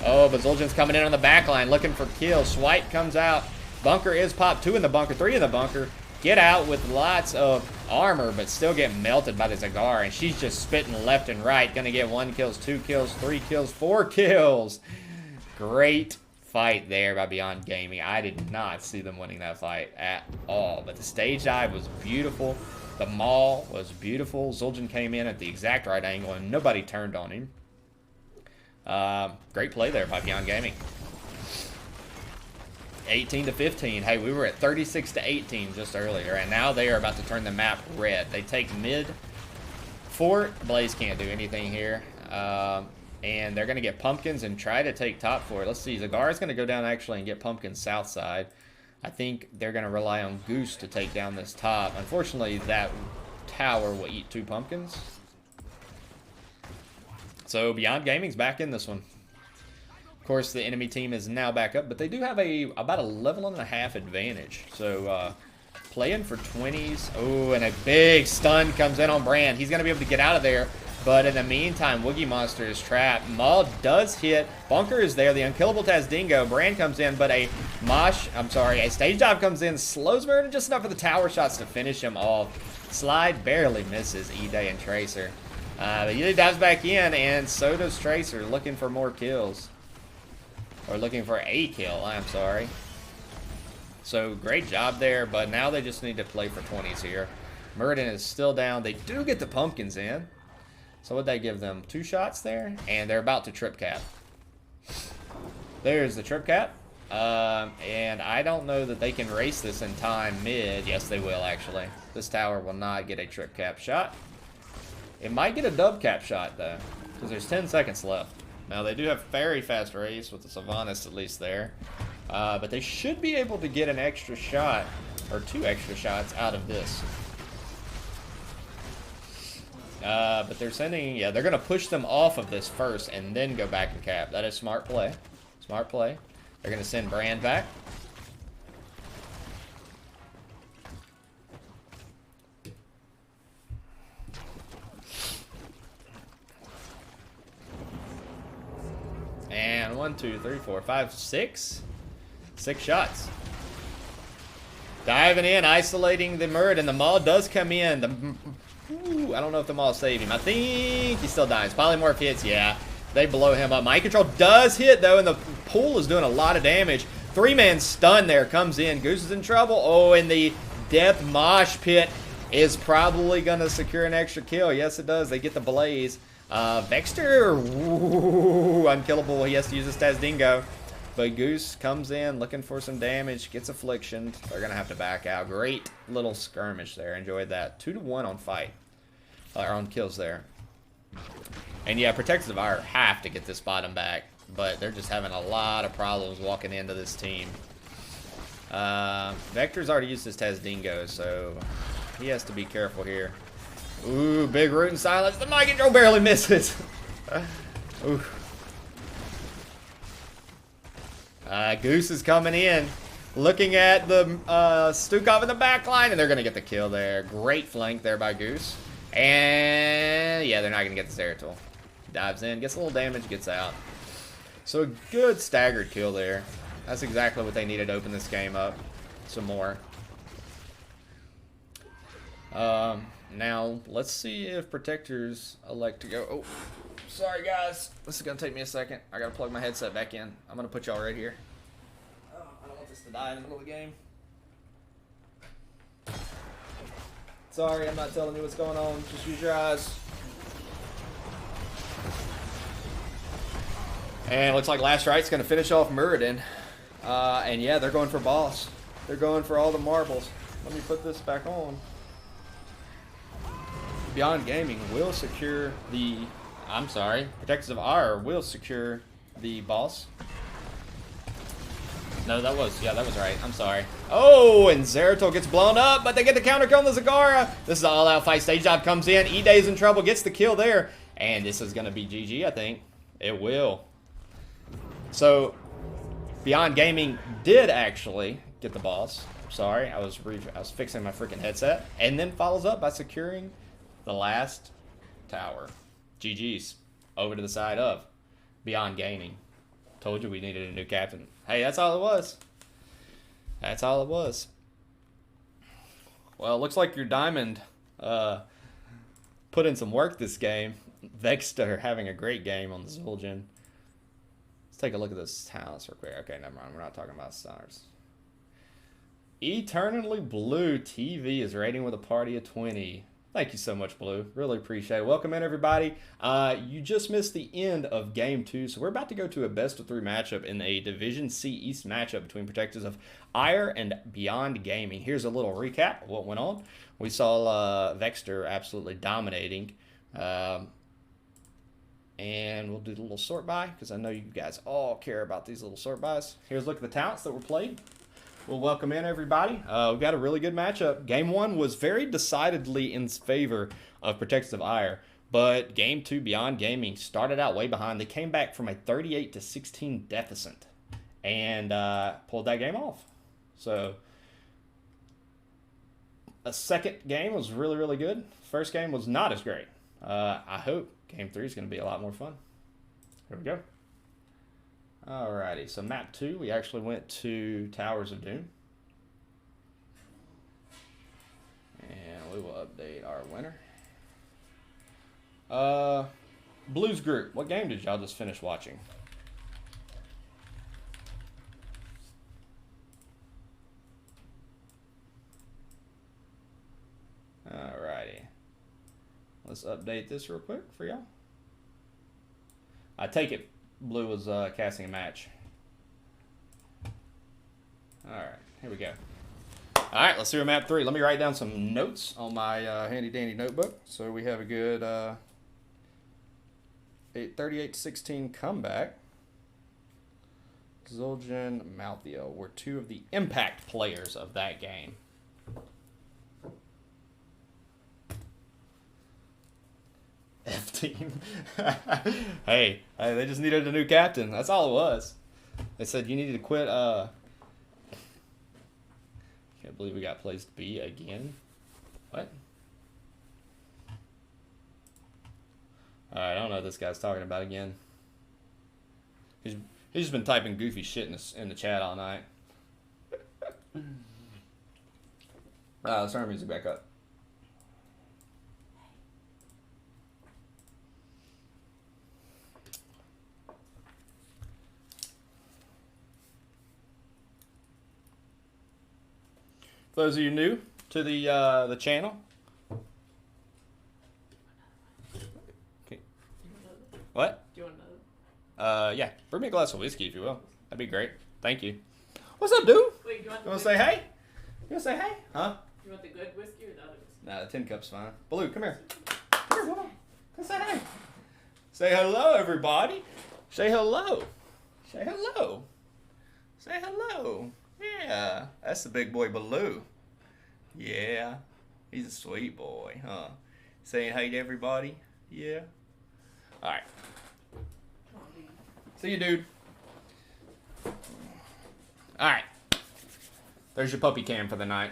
Oh, but Zul'jin's coming in on the back line looking for kills. Swipe comes out. Bunker is popped. 2 in the bunker, 3 in the bunker. Get out with lots of armor, but still get melted by the Zagar, and she's just spitting left and right. Gonna get 1 kills, 2 kills, 3 kills, 4 kills. Great fight there by Beyond Gaming. I did not see them winning that fight at all, but the stage dive was beautiful. The Maul was beautiful. Zul'jin came in at the exact right angle, and nobody turned on him. Great play there by Beyond Gaming. 18-15. Hey, we were at 36-18 just earlier, and now they are about to turn the map red. They take mid fort. Blaze can't do anything here. And they're going to get pumpkins and try to take top fort. Let's see. Zagar is going to go down actually and get pumpkins south side. I think they're going to rely on Goose to take down this top. Unfortunately, that tower will eat 2 pumpkins. So Beyond Gaming's back in this one. Of course, the enemy team is now back up, but they do have about a level and a half advantage. So playing for 20s. Oh, and a big stun comes in on Brand. He's going to be able to get out of there. But in the meantime, Woogie Monster is trapped. Maul does hit. Bunker is there. The unkillable Tazdingo. Brand comes in, but a stage dive comes in. Slows Merton just enough for the tower shots to finish him off. Slide barely misses E-Day and Tracer. But E-Day dives back in, and so does Tracer, looking for more kills. Or looking for a kill, I'm sorry. So, great job there, but now they just need to play for 20s here. Merton is still down. They do get the pumpkins in. So what'd they give them? 2 shots there? And they're about to trip cap. There's the trip cap. And I don't know that they can race this in time mid. Yes, they will, actually. This tower will not get a trip cap shot. It might get a dub cap shot, though. Because there's 10 seconds left. Now, they do have very fast race with the Sylvanas at least there. But they should be able to get an extra shot, or 2 extra shots out of this. But they're sending, yeah, they're going to push them off of this first and then go back and cap. That is smart play. Smart play. They're going to send Brand back. And 1, 2, 3, 4, 5, 6. 6 shots. Diving in, isolating the Murd, and the Maul does come in. Ooh, I don't know if the Maul saved him. I think he still dies. Polymorph hits, yeah. They blow him up. Mind Control does hit, though, and the pool is doing a lot of damage. 3-man stun there comes in. Goose is in trouble. Oh, and the Depth Mosh Pit is probably going to secure an extra kill. Yes, it does. They get the Blaze. Vexter, ooh, unkillable. He has to use his Tazdingo. But Goose comes in looking for some damage, gets afflictioned. They're going to have to back out. Great little skirmish there. Enjoyed that. 2-1 on fight. Or on kills there. And yeah, Protectors of Aiur have to get this bottom back. But they're just having a lot of problems walking into this team. Vector's already used his Tazdingo, so he has to be careful here. Ooh, big root and silence. The Mind Control barely misses. Ooh. Goose is coming in, looking at the Stukov in the back line, and they're going to get the kill there. Great flank there by Goose. And, yeah, they're not going to get the Zeratul. Dives in, gets a little damage, gets out. So, a good staggered kill there. That's exactly what they needed to open this game up. Some more. Now, let's see if Protectors elect to go... Oh, Sorry, guys. This is going to take me a second. I got to plug my headset back in. I'm going to put y'all right here. I don't want this to die in the middle of the game. Sorry, I'm not telling you what's going on. Just use your eyes. And it looks like Last Right's going to finish off Muradin. And yeah, they're going for boss. They're going for all the marbles. Let me put this back on. Beyond Gaming will secure the... I'm sorry. Protectors of Aiur will secure the boss. No, that was right. I'm sorry. Oh, and Zeratul gets blown up, but they get the counter kill on the Zagara. This is an all-out fight. Stage Dive comes in. E-Day's in trouble, gets the kill there. And this is going to be GG, I think. It will. So, Beyond Gaming did actually get the boss. Sorry, I was fixing my freaking headset. And then follows up by securing the last tower. GG's. Over to the side of Beyond Gaming. Told you we needed a new captain. Hey, that's all it was. That's all it was. Well, it looks like your Diamond put in some work this game. Vexter having a great game on the Zul'jin. Let's take a look at this house real quick. Okay, never mind. We're not talking about stars. Eternally Blue TV is rating with a party of 20. Thank you so much, Blue. Really appreciate it. Welcome in, everybody. You just missed the end of Game 2, so we're about to go to a best-of-3 matchup in a Division C East matchup between Protectors of Aiur and Beyond Gaming. Here's a little recap of what went on. We saw Vexter absolutely dominating. And we'll do the little sort by, because I know you guys all care about these little sort bys. Here's a look at the talents that were played. We'll welcome in everybody. We've got a really good matchup. Game 1 was very decidedly in favor of Protectors of Aiur, but Game 2, Beyond Gaming, started out way behind. They came back from a 38-16 deficit and pulled that game off. So, a second game was really, really good. First game was not as great. I hope Game 3 is going to be a lot more fun. Here we go. Alrighty, so map 2, we actually went to Towers of Doom. And we will update our winner. Blues Group, what game did y'all just finish watching? Alrighty. Let's update this real quick for y'all. I take it Blue was casting a match. Alright, here we go. Alright, let's do map 3. Let me write down some notes on my handy dandy notebook. So we have a good 38-16 comeback. Zul'jin, Maltheo were two of the impact players of that game. F-team. Hey, they just needed a new captain. That's all it was. They said you needed to quit. Can't believe we got placed B again. What? Alright, I don't know what this guy's talking about again. He's just been typing goofy shit in the chat all night. Let's turn our music back up. For those of you new to the channel. Okay. What? Do you want another? Yeah. Bring me a glass of whiskey if you will. That'd be great. Thank you. What's up, dude? Wait, do you want You want to say hey? You want to say hey? Huh? Do you want the good whiskey or the other whiskey? Nah, the tin cup's fine. Blue, come here. Come here, come say hey. Say hello, everybody. Say hello. Say hello. Say hello. Yeah, that's the big boy Baloo. Yeah, he's a sweet boy, huh? Saying hey to everybody? Yeah. Alright. See you, dude. Alright. There's your puppy cam for the night.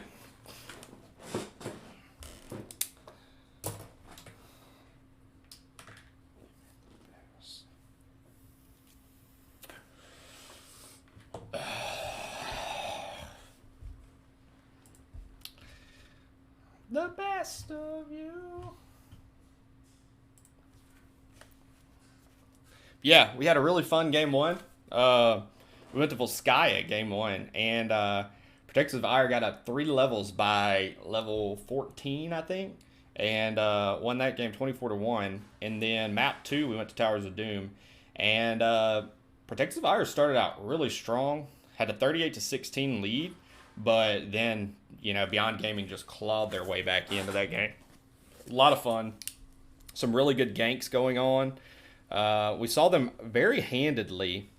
The best of you. Yeah, we had a really fun game one. We went to Volskaya game one, and Protectors of Aiur got up 3 levels by level 14, I think, and won that game 24-1. And then map 2, we went to Towers of Doom, and Protectors of Aiur started out really strong, had a 38-16 lead, but then Beyond Gaming just clawed their way back into that game. A lot of fun, some really good ganks going on. We saw them very handedly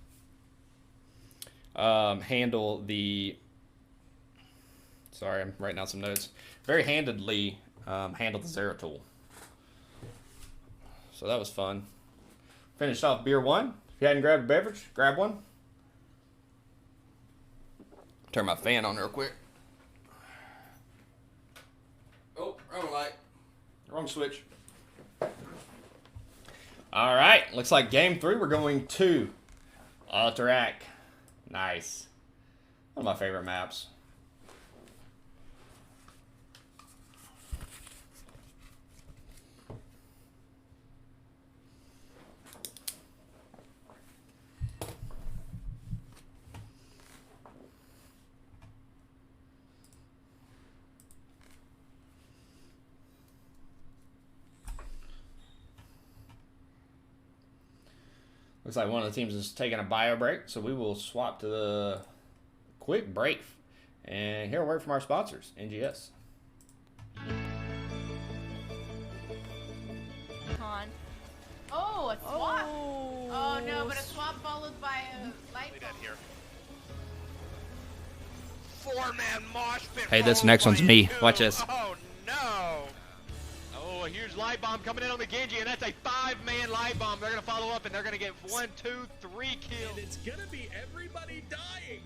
handle the. Sorry, I'm writing down some notes. Very handedly handled the Zeratul. So that was fun. Finished off beer 1. If you hadn't grabbed a beverage, grab one. Turn my fan on real quick. Oh, wrong light. Wrong switch. All right, looks like game 3. We're going to Alterac. Nice. One of my favorite maps. Looks like one of the teams is taking a bio break, so we will swap to the quick break and hear a word from our sponsors, NGS. Oh, a swap. Oh no, but a swap followed by a light bulb. Here. 4-man mosh pit. Hey, this followed next by one's a me. two. Watch this. Oh no. Oh, here's light bomb coming in on the Genji, and that's a 5-man light bomb. They're gonna follow up, and they're gonna get 1, 2, 3 kills. And it's gonna be everybody dying.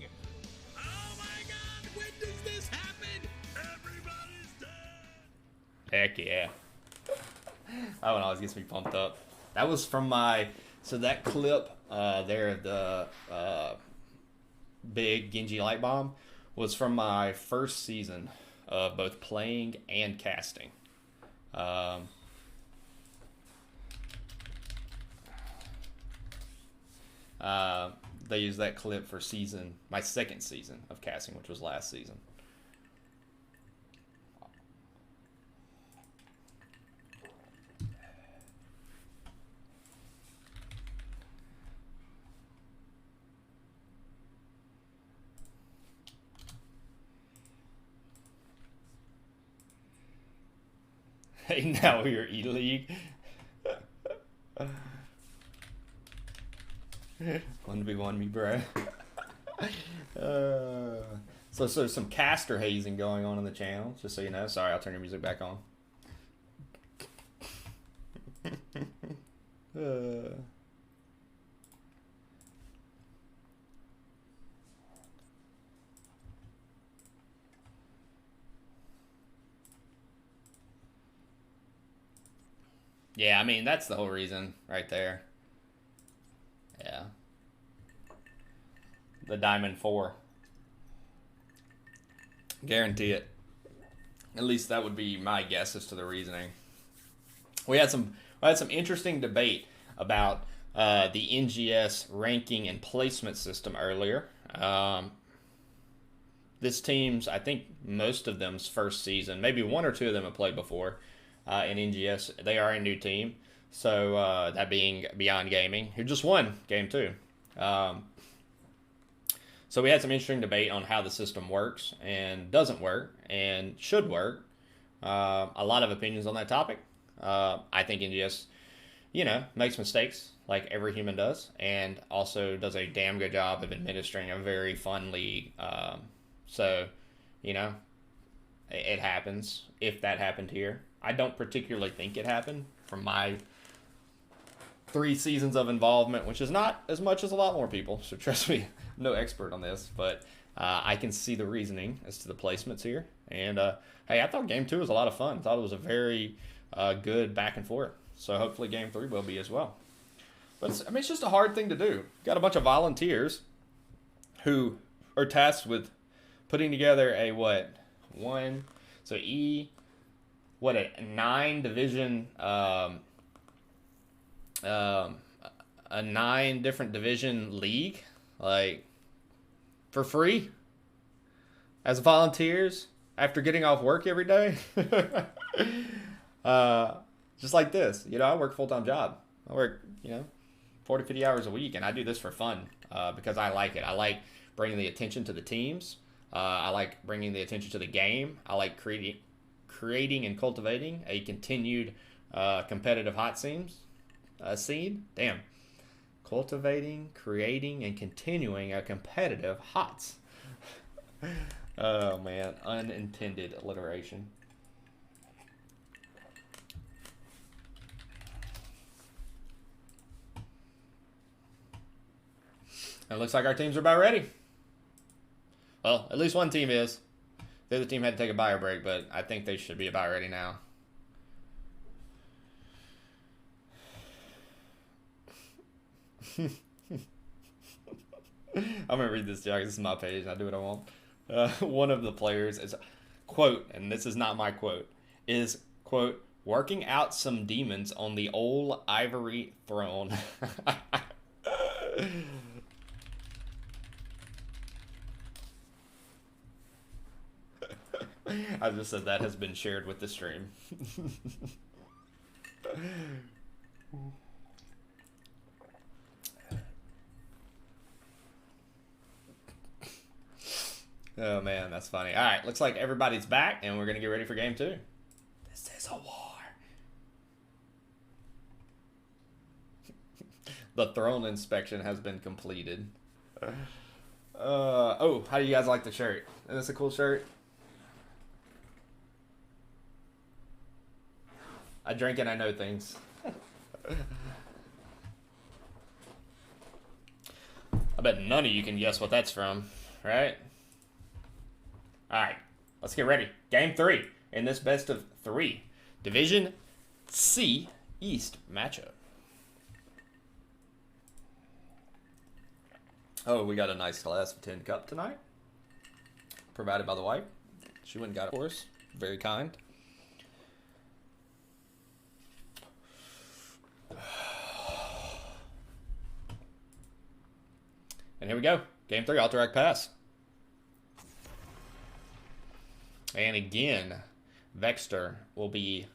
Oh my god, when does this happen? Everybody's dead. Heck yeah. That one always gets me pumped up. That was from my, so that clip there of the big Genji light bomb was from my first season of both playing and casting. They used that clip for my second season of casting, which was last season. Hey, now you're E-League. 1v1 me, bro. So some caster hazing going on in the channel, just so you know. Sorry, I'll turn your music back on. Yeah, I mean, that's the whole reason right there. Yeah. The Diamond 4. Guarantee it. At least that would be my guess as to the reasoning. We had some interesting debate about the NGS ranking and placement system earlier. This team's, I think most of them's first season, maybe 1 or 2 of them have played before. In NGS, they are a new team, so that being Beyond Gaming, who just won Game 2. So we had some interesting debate on how the system works and doesn't work and should work. A lot of opinions on that topic. I think NGS, makes mistakes like every human does, and also does a damn good job of administering a very fun league. It happens. If that happened here, I don't particularly think it happened from my 3 seasons of involvement, which is not as much as a lot more people. So trust me, I'm no expert on this, but I can see the reasoning as to the placements here. And hey, I thought Game 2 was a lot of fun. I thought it was a very good back and forth. So hopefully Game 3 will be as well. But it's just a hard thing to do. Got a bunch of volunteers who are tasked with putting together a 9 division a 9 different division league, like, for free as volunteers after getting off work every day. Just like this. You know, I work a full-time job. I work, 40, 50 hours a week, and I do this for fun because I like it. I like bringing the attention to the teams. I like bringing the attention to the game. I like creating and cultivating a continued competitive hot scene. Damn. Cultivating, creating, and continuing a competitive HOTS. Oh, man. Unintended alliteration. It looks like our teams are about ready. Well, at least one team is. The other team had to take a bio break, but I think they should be about ready now. I'm going to read this to you. This is my page, and I do what I want. One of the players is, quote, and this is not my quote, is, quote, working out some demons on the old ivory throne. I just said that has been shared with the stream. Oh, man, that's funny. All right, looks like everybody's back, and we're going to get ready for game 2. This is a war. The throne inspection has been completed. Oh, how do you guys like the shirt? Is this a cool shirt? I drink and I know things. I bet none of you can guess what that's from, right? Alright, let's get ready. Game 3 in this best of 3 Division C East matchup. Oh, we got a nice Class of 10 cup tonight. Provided by the wife. She went and got it for us. Very kind. And here we go. Game 3, Alterac pass. And again, Vexter will be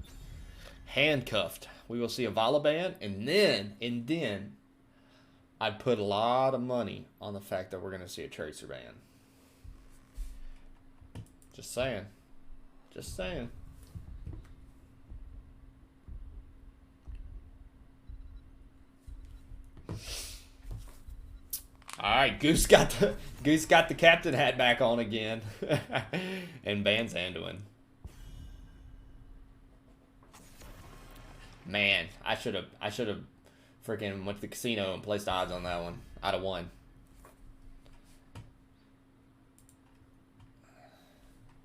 handcuffed. We will see a Volaban, and then I'd put a lot of money on the fact that we're going to see a Tracer Ban. Just saying. Just saying. All right, Goose got the captain hat back on again, and Ban's Anduin. Man, I should have freaking went to the casino and placed odds on that one. I'd have won.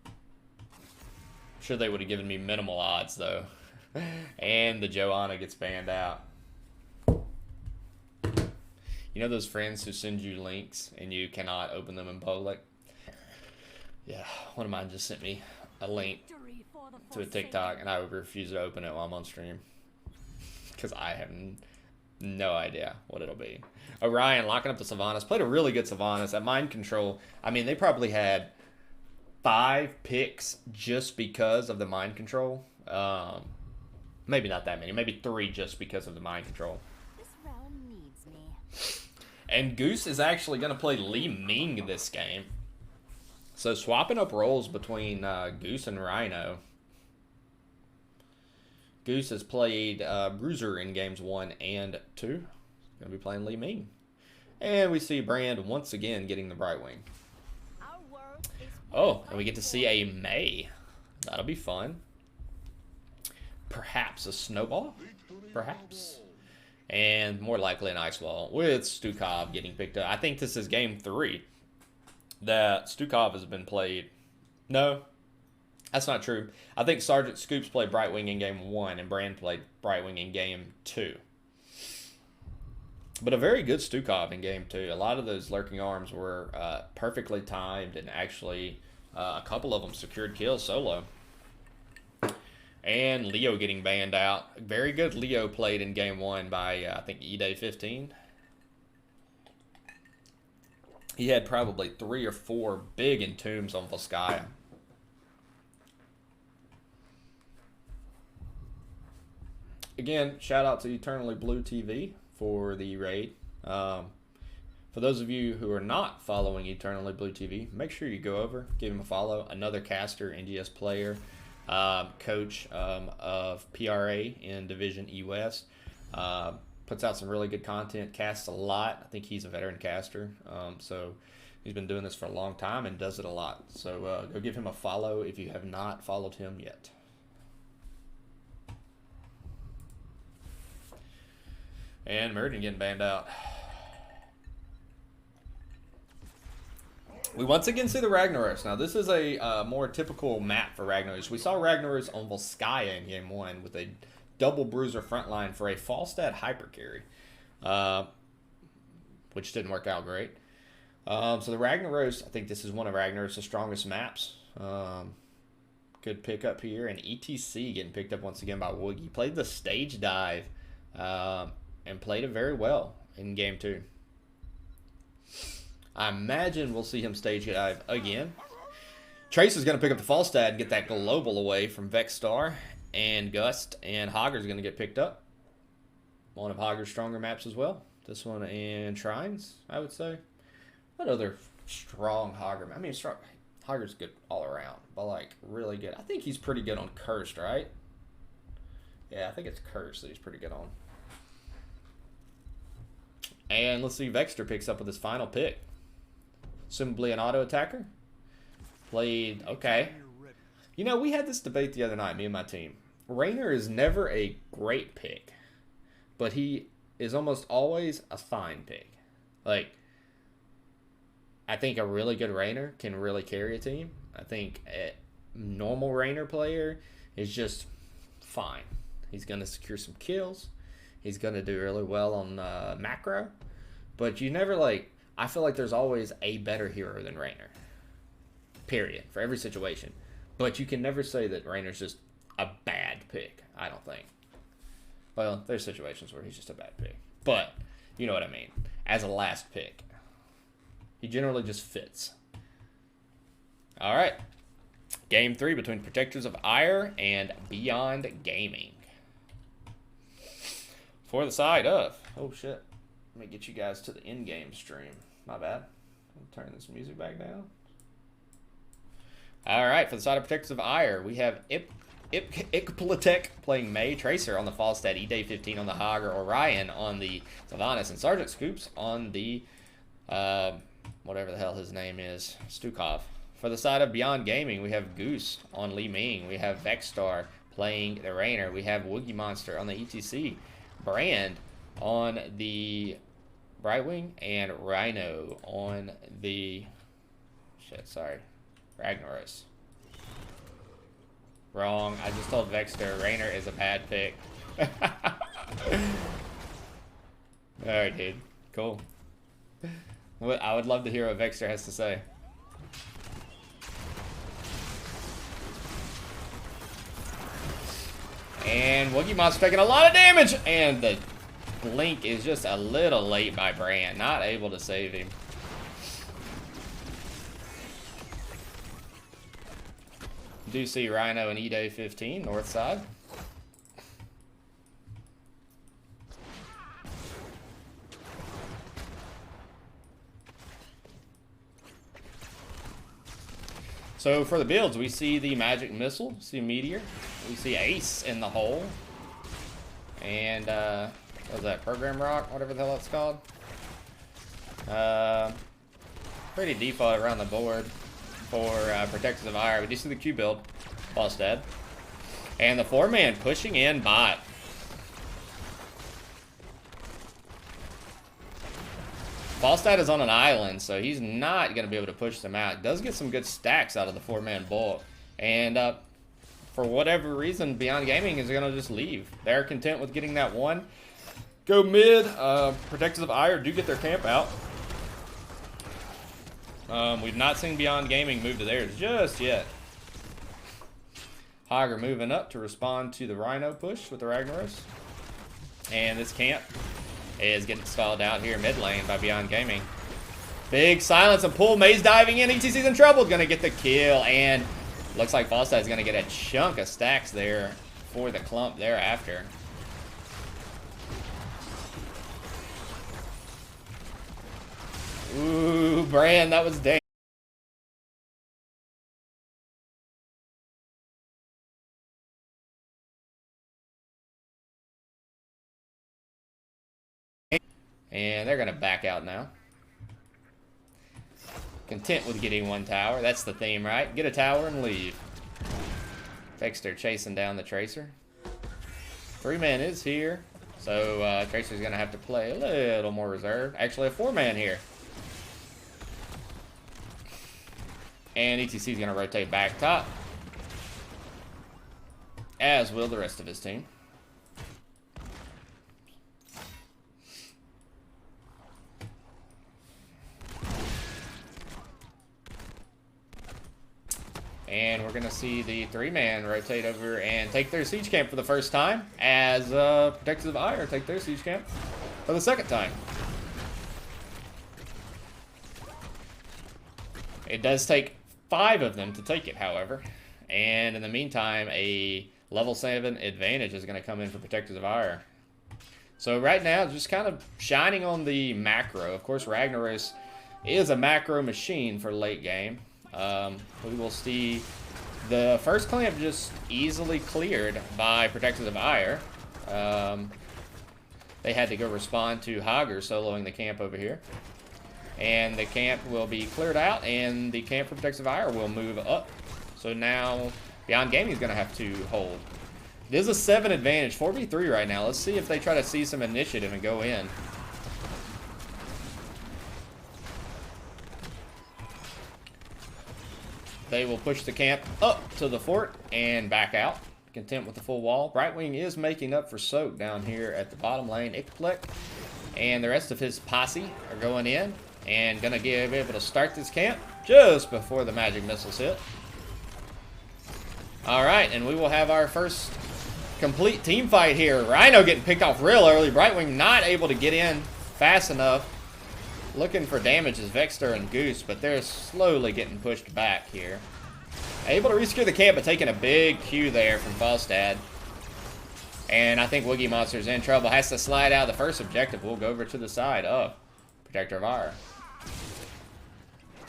I'm sure they would have given me minimal odds though, and the Joanna gets banned out. You know those friends who send you links and you cannot open them in public? Yeah, one of mine just sent me a link to a TikTok and I would refuse to open it while I'm on stream. Because I have no idea what it'll be. Orion locking up the Sylvanas. Played a really good Sylvanas. At Mind Control, I mean, they probably had 5 picks just because of the Mind Control. Maybe not that many. Maybe 3 just because of the Mind Control. And Goose is actually going to play Li Ming this game. So swapping up roles between Goose and Rhino. Goose has played Bruiser in games 1 and 2. He's going to be playing Li Ming. And we see Brand once again getting the Brightwing. Oh, and we get to see a May. That'll be fun. Perhaps a Snowball? Perhaps. And more likely an Ice Wall, with Stukov getting picked up. I think this is game 3 that Stukov has been played. No, that's not true. I think Sergeant Scoops played Brightwing in game 1, and Brand played Brightwing in game 2. But a very good Stukov in game 2. A lot of those lurking arms were perfectly timed, and actually a couple of them secured kills solo. And Leo getting banned out. Very good Leo played in game 1 by, I think, E-Day15. He had probably 3 or 4 big entombs on Volskaya. Again, shout out to Eternally Blue TV for the raid. For those of you who are not following Eternally Blue TV, make sure you go over, give him a follow. Another caster, NGS player, coach of PRA in Division E West. Puts out some really good content, casts a lot. I think he's a veteran caster, so he's been doing this for a long time and does it a lot. So go give him a follow if you have not followed him yet. And Meriden getting banned out. We once again see the Ragnaros. Now, this is a more typical map for Ragnaros. We saw Ragnaros on Volskaya in Game 1 with a double bruiser frontline for a Falstad hyper carry, which didn't work out great. So the Ragnaros, I think this is one of Ragnaros' strongest maps. Good pickup here. And ETC getting picked up once again by Woogie. Played the stage dive and played it very well in Game 2. I imagine we'll see him stage dive again. Trace is going to pick up the Falstad and get that global away from Vexstar and Gust, and Hogger's going to get picked up. One of Hogger's stronger maps as well. This one and Shrines, I would say. What other strong Hogger? I mean, Hogger's good all around, but like really good. I think he's pretty good on Cursed, right? Yeah, I think it's Cursed that he's pretty good on. And let's see, Vexter picks up with his final pick. Simply an auto attacker. Played, okay. You know, we had this debate the other night, me and my team. Raynor is never a great pick, but he is almost always a fine pick. Like, I think a really good Raynor can really carry a team. I think a normal Raynor player is just fine. He's going to secure some kills. He's going to do really well on macro. But you never, like, I feel like there's always a better hero than Raynor. Period. For every situation. But you can never say that Raynor's just a bad pick, I don't think. Well, there's situations where he's just a bad pick. But, you know what I mean. As a last pick. He generally just fits. Alright. Game 3 between Protectors of Aiur and Beyond Gaming. For the side of... Oh, shit. Let me get you guys to the in-game stream. My bad. I'll turn this music back down. Alright, for the side of Protectors of Aiur, we have Ikplatek playing May, Tracer on the Falstad, E-Day15 on the Hogger, Orion on the Sylvanas, and Sergeant Scoops on the, whatever the hell his name is, Stukov. For the side of Beyond Gaming, we have Goose on Li Ming. We have Vexstar playing the Raynor. We have Woogie Monster on the ETC. Brand on the Brightwing, and Rhino on the... Shit, sorry. Ragnaros. Wrong. I just told Vexter Raynor is a bad pick. Alright, dude. Cool. I would love to hear what Vexter has to say. And Woogie Monster taking a lot of damage! And the blink is just a little late by Brand. Not able to save him. Do see Rhino and E-Day15, north side. So for the builds, we see the Magic Missile, see Meteor, we see Ace in the hole, and what was that, Program Rock, whatever the hell that's called. Pretty default around the board for Protectors of Aiur. We do see the Q build, Falstad, and the 4-man pushing in bot. Falstad is on an island, so he's not going to be able to push them out. Does get some good stacks out of the 4-man bulk. And for whatever reason, Beyond Gaming is going to just leave. They're content with getting that one. Go mid. Protectors of Aiur do get their camp out. We've not seen Beyond Gaming move to theirs just yet. Hager moving up to respond to the Rhino push with the Ragnaros. And this camp is getting stalled out here mid lane by Beyond Gaming. Big silence and pull. Maze diving in. ETC's in trouble. Gonna get the kill. And looks like Falstad's gonna get a chunk of stacks there for the clump thereafter. Ooh, Brand, that was dang. And they're going to back out now. Content with getting one tower. That's the theme, right? Get a tower and leave. Dexter chasing down the Tracer. 3-man is here. So Tracer's going to have to play a little more reserved. Actually, a 4-man here. And ETC's going to rotate back top. As will the rest of his team. And we're going to see the 3-man rotate over and take their siege camp for the first time, as Protectors of Aiur take their siege camp for the second time. It does take 5 of them to take it, however. And in the meantime, a level 7 advantage is going to come in for Protectors of Aiur. So right now, just kind of shining on the macro. Of course, Ragnaros is a macro machine for late game. We will see the first clamp just easily cleared by Protectors of Aiur. They had to go respond to Hager soloing the camp over here. And the camp will be cleared out, and the camp for Protectors of Aiur will move up. So now Beyond Gaming is going to have to hold. It is a 7 advantage, 4v3 right now. Let's see if they try to see some initiative and go in. They will push the camp up to the fort and back out. Content with the full wall. Brightwing is making up for Soak down here at the bottom lane. Ikplek and the rest of his posse are going in and going to be able to start this camp just before the magic missiles hit. Alright, and we will have our first complete team fight here. Rhino getting picked off real early. Brightwing not able to get in fast enough. Looking for damage is Vexter and Goose, but they're slowly getting pushed back here. Able to resecure the camp, but taking a big Q there from Falstad. And I think Woogie Monster's in trouble. Has to slide out. The first objective will go over to the side of Protector of Aiur.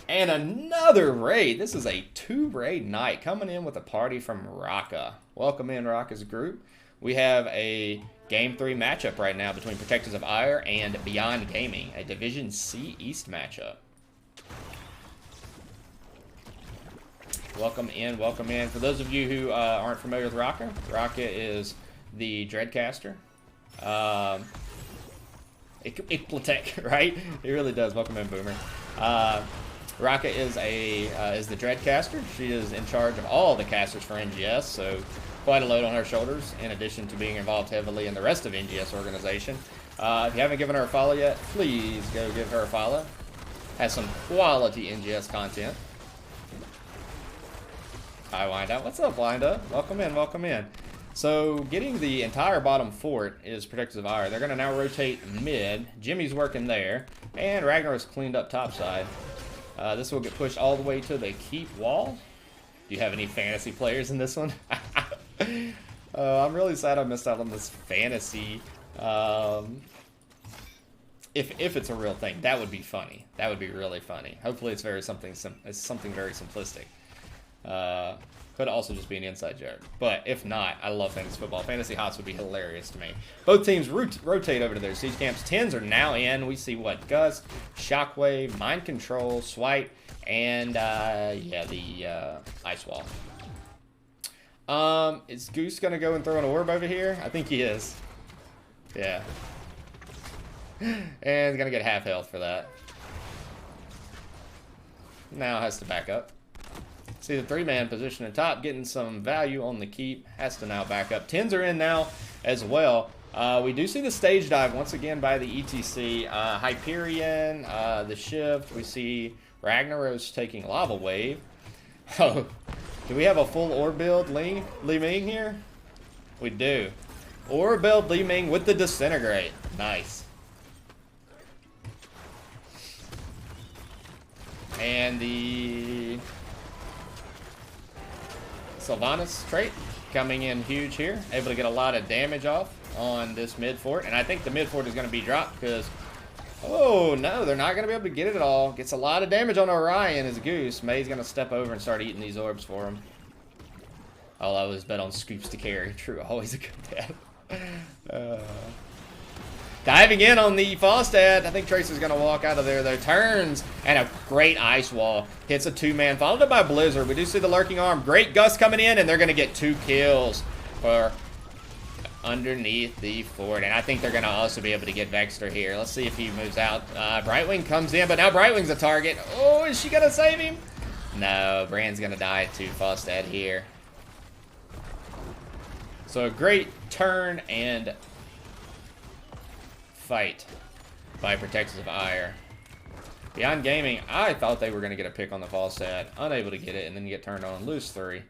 And another raid. This is a 2-raid night. Coming in with a party from Raka. Welcome in, Raka's group. We have a Game 3 matchup right now between Protectors of Aiur and Beyond Gaming. A Division C East matchup. Welcome in, welcome in. For those of you who aren't familiar with Raka, Raka is the Dreadcaster. Ikplatek, right? He really does. Welcome in, Boomer. Raka is the Dreadcaster. She is in charge of all the casters for NGS, so quite a load on her shoulders, in addition to being involved heavily in the rest of NGS organization. If you haven't given her a follow yet, please go give her a follow. Has some quality NGS content. Hi, Windup. What's up, Windup? Welcome in, welcome in. So, getting the entire bottom fort is Protectors of Aiur. They're going to now rotate mid. Jimmy's working there. And Ragnar's cleaned up topside. This will get pushed all the way to the keep wall. Do you have any fantasy players in this one? I'm really sad I missed out on this fantasy. If it's a real thing, that would be funny. That would be really funny. Hopefully it's something very simplistic. Could also just be an inside joke. But if not, I love fantasy football. Fantasy Hots would be hilarious to me. Both teams rotate over to their siege camps. 10s are now in. We see what? Gust, Shockwave, Mind Control, Swipe, and the Ice Wall. Is Goose gonna go and throw an orb over here? I think he is. Yeah. And gonna get half health for that. Now has to back up. See the 3-man position at top, getting some value on the keep. Has to now back up. 10s are in now as well. We do see the stage dive once again by the ETC. Hyperion, the shift. We see Ragnaros taking Lava Wave. Oh, Do we have a full orb build Li Ming here? We do. Orb build Li Ming with the disintegrate. Nice. And the Sylvanas trait coming in huge here. Able to get a lot of damage off on this mid fort. And I think the mid fort is going to be dropped because... Oh, no, they're not going to be able to get it at all. Gets a lot of damage on Orion as a Goose. May's going to step over and start eating these orbs for him. I'll always bet on Scoops to carry. True, always a good bet. Diving in on the Falstad. I think Tracer's going to walk out of there, though. Turns, and a great Ice Wall. Hits a 2-man, followed up by Blizzard. We do see the Lurking Arm. Great Gust coming in, and they're going to get 2 kills for underneath the fort. And I think they're going to also be able to get Vexter here. Let's see if he moves out. Brightwing comes in, but now Brightwing's a target. Oh, is she going to save him? No, Brand's going to die to Falstad here. So a great turn and fight by Protectors of Aiur. Beyond Gaming, I thought they were going to get a pick on the Falstad. Unable to get it, and then get turned on. Lose 3.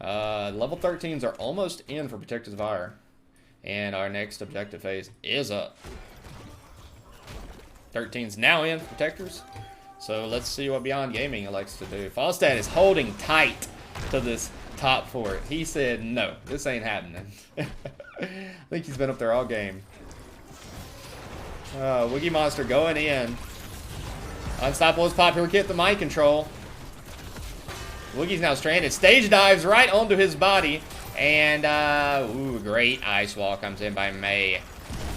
Level 13s are almost in for Protectors of Aiur. And our next objective phase is up. 13's now in for Protectors. So let's see what Beyond Gaming elects to do. Falstad is holding tight to this top fort. He said, no, this ain't happening. I think he's been up there all game. Woogie Monster going in. Unstoppable's pop. Here we get the mind control. Woogie's now stranded. Stage dives right onto his body. And, ooh, great Ice Wall comes in by May.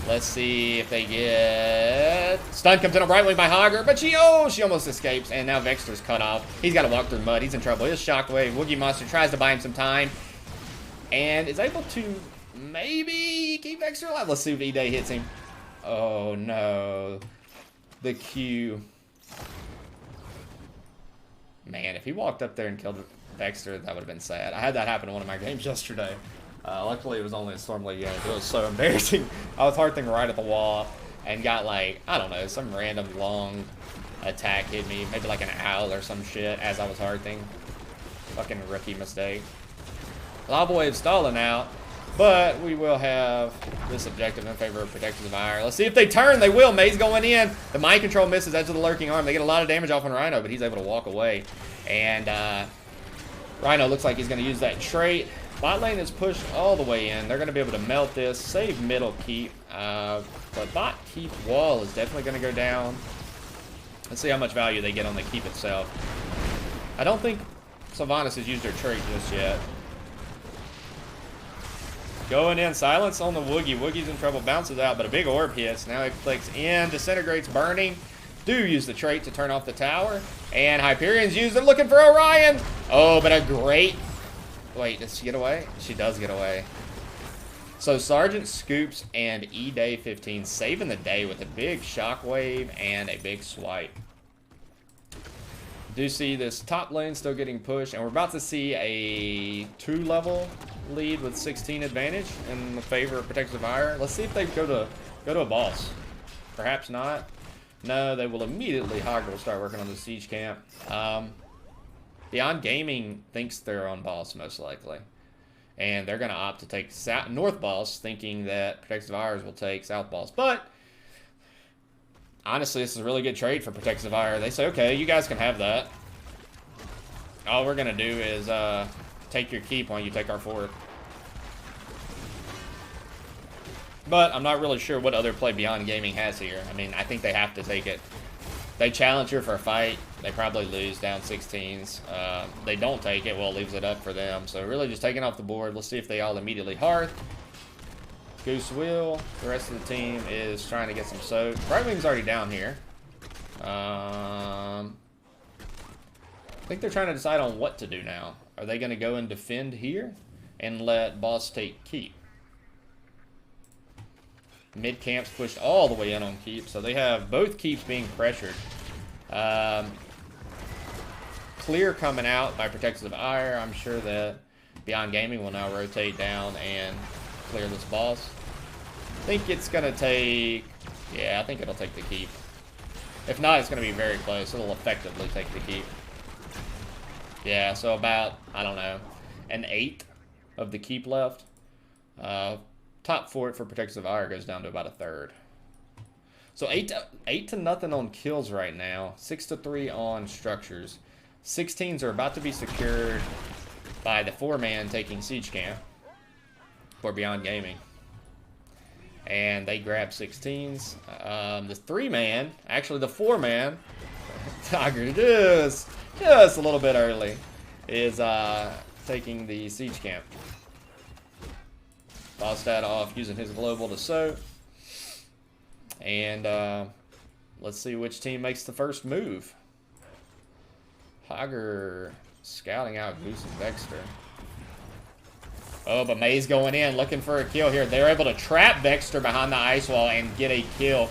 Let's see if they get... Stun comes in on Brightwing by Hogger, but she almost escapes. And now Vexter's cut off. He's got to walk through mud. He's in trouble. His Shockwave. Woogie Monster tries to buy him some time. And is able to maybe keep Vexter alive. Let's see if E-Day hits him. Oh, no. The Q. Man, if he walked up there and killed Vexter, that would have been sad. I had that happen in one of my games yesterday. Luckily, it was only a Storm League game. It was so embarrassing. I was hearting right at the wall and got, like, I don't know, some random long attack hit me. Maybe like an owl or some shit as I was hearting. Fucking rookie mistake. Lava Wave stalling out. But we will have this objective in favor of Protectors of Aiur. Let's see if they turn. They will. May's going in. The mind control misses. Edge of the Lurking Arm. They get a lot of damage off on Rhino, but he's able to walk away. And Rhino looks like he's going to use that trait. Bot lane is pushed all the way in. They're going to be able to melt this. Save middle keep. But bot keep wall is definitely going to go down. Let's see how much value they get on the keep itself. I don't think Sylvanas has used her trait just yet. Going in, silence on the Woogie. Woogie's in trouble, bounces out, but a big orb hits. Now it clicks in, disintegrates, burning. Do use the trait to turn off the tower. And Hyperion's used. They're looking for Orion. Oh, but a great... Wait, does she get away? She does get away. So Sergeant Scoops and E-Day 15 saving the day with a big shockwave and a big swipe. Do see this top lane still getting pushed, and we're about to see a 2-level lead with 16 advantage in the favor of Protectors of Aiur. Let's see if they go to a boss. Perhaps not. No, they will immediately. Hogger will start working on the siege camp. Beyond Gaming thinks they're on boss most likely, and they're going to opt to take north boss, thinking that Protectors of Aiur will take south boss. But honestly, this is a really good trade for Protectors of Aiur. They say, okay, you guys can have that. All we're going to do is take your keep while you take our fort. But I'm not really sure what other play Beyond Gaming has here. I mean, I think they have to take it. They challenge her for a fight. They probably lose down 16s. They don't take it, well, it leaves it up for them. So really just taking off the board. Let's see if they all immediately hearth. Goose will. The rest of the team is trying to get some soak. Brightwing's already down here. I think they're trying to decide on what to do now. Are they going to go and defend here and let boss take keep? Mid camp's pushed all the way in on keep, so they have both keeps being pressured. Clear coming out by Protectors of Aiur. I'm sure that Beyond Gaming will now rotate down and clear this boss. I think it's going to take... Yeah, I think it'll take the keep. If not, it's going to be very close. It'll effectively take the keep. Yeah, so about, I don't know, an eighth of the keep left. Top four for Protectors of Aiur goes down to about a third. So 8 to nothing on kills right now. 6 to 3 on structures. 16s are about to be secured by the 4-man taking Siege Camp for Beyond Gaming. And they grab 16s. The 3-man, actually the 4-man, Tiger just a little bit early, is taking the Siege Camp. Bostad off using his global to soak. And let's see which team makes the first move. Hager scouting out Goose and Vexter. Oh, but May's going in, looking for a kill here. They're able to trap Vexter behind the ice wall and get a kill.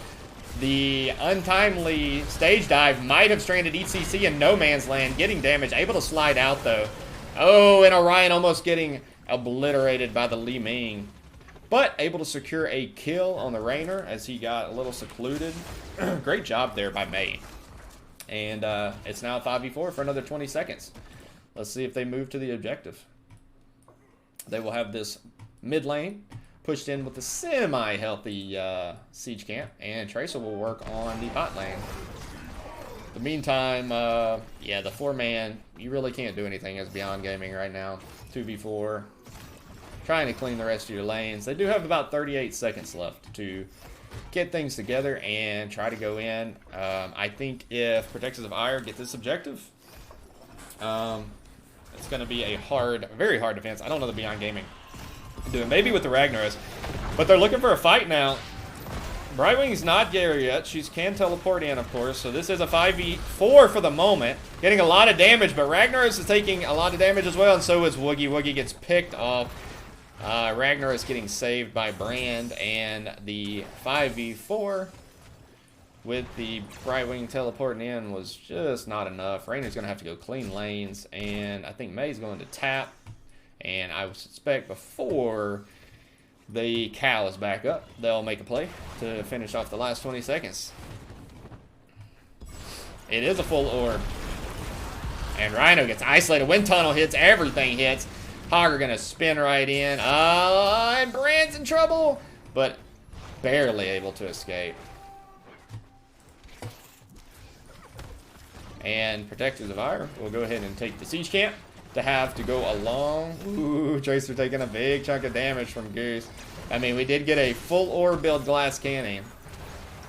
The untimely stage dive might have stranded ECC in no man's land, getting damage. Able to slide out, though. Oh, and Orion almost getting obliterated by the Li Ming. But able to secure a kill on the Rainer as he got a little secluded. Great job there by May. And it's now 5v4 for another 20 seconds. Let's see if they move to the objective. They will have this mid lane pushed in with a semi-healthy Siege Camp. And Tracer will work on the bot lane. In the meantime, yeah, the 4-man, you really can't do anything as Beyond Gaming right now. 2v4. Trying to clean the rest of your lanes. They do have about 38 seconds left to get things together and try to go in. I think if Protectors of Aiur get this objective, it's going to be a very hard defense. I don't know the Beyond Gaming doing. Maybe with the Ragnaros. But they're looking for a fight now. Brightwing's not there yet. She can teleport in, of course. So this is a 5v4 for the moment. Getting a lot of damage, but Ragnaros is taking a lot of damage as well, and so is Woogie. Woogie gets picked off. Ragnar is getting saved by Brand, and the 5v4 with the Brightwing teleporting in was just not enough. Rainer's going to have to go clean lanes, and I think May's going to tap. And I would suspect before the cow is back up, they'll make a play to finish off the last 20 seconds. It is a full orb. And Rhino gets isolated. Wind tunnel hits, everything hits. Hager gonna spin right in. And Brand's in trouble, but barely able to escape. And Protectors of Aiur will go ahead and take the Siege Camp to have to go along. Ooh, Tracer taking a big chunk of damage from Goose. I mean, we did get a full orb build glass cannon,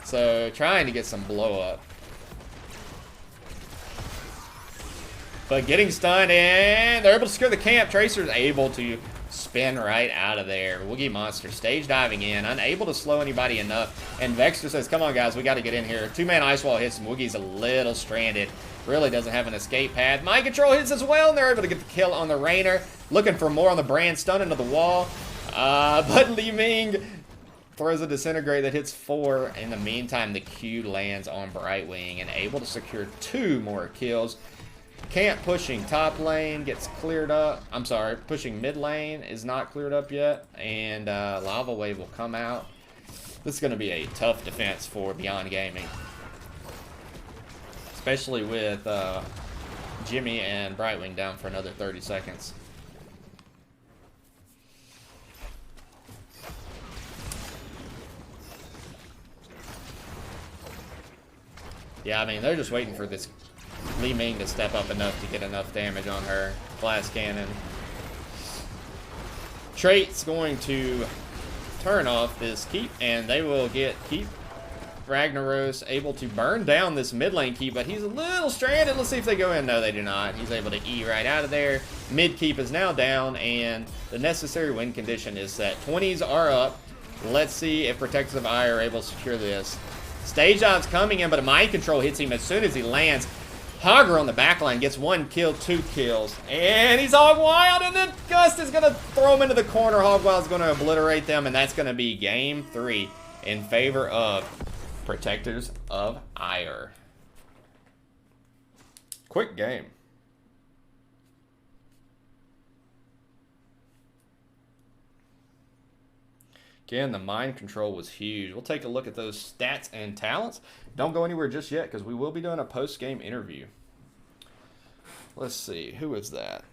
so trying to get some blow up. But getting stunned, and they're able to secure the camp. Tracer's able to spin right out of there. Woogie Monster stage diving in, unable to slow anybody enough. And Vexter says, come on, guys, we got to get in here. 2-man ice wall hits him. Woogie's a little stranded. Really doesn't have an escape path. Mind control hits as well, and they're able to get the kill on the Rainer. Looking for more on the Brand, stun into the wall. But Li Ming throws a disintegrate that hits 4. In the meantime, the Q lands on Brightwing and able to secure 2 more kills. Camp pushing top lane gets cleared up. I'm sorry, pushing mid lane is not cleared up yet. And Lava Wave will come out. This is going to be a tough defense for Beyond Gaming. Especially with Jimmy and Brightwing down for another 30 seconds. Yeah, I mean, they're just waiting for this Li Ming to step up enough to get enough damage on her. Glass cannon. Trait's going to turn off this keep, and they will get keep. Ragnaros able to burn down this mid lane keep, but he's a little stranded. Let's see if they go in. No, they do not. He's able to E right out of there. Mid keep is now down, and the necessary win condition is set. 20s are up. Let's see if Protectors of Aiur are able to secure this. Stage dive's coming in, but a mind control hits him as soon as he lands. Hager on the back line gets 1 kill, 2 kills. And he's Hog Wild, and then Gust is going to throw him into the corner. Hog Wild's going to obliterate them, and that's going to be game 3 in favor of Protectors of Aiur. Quick game. Again, the mind control was huge. We'll take a look at those stats and talents. Don't go anywhere just yet because we will be doing a post-game interview. let's see. Who is that?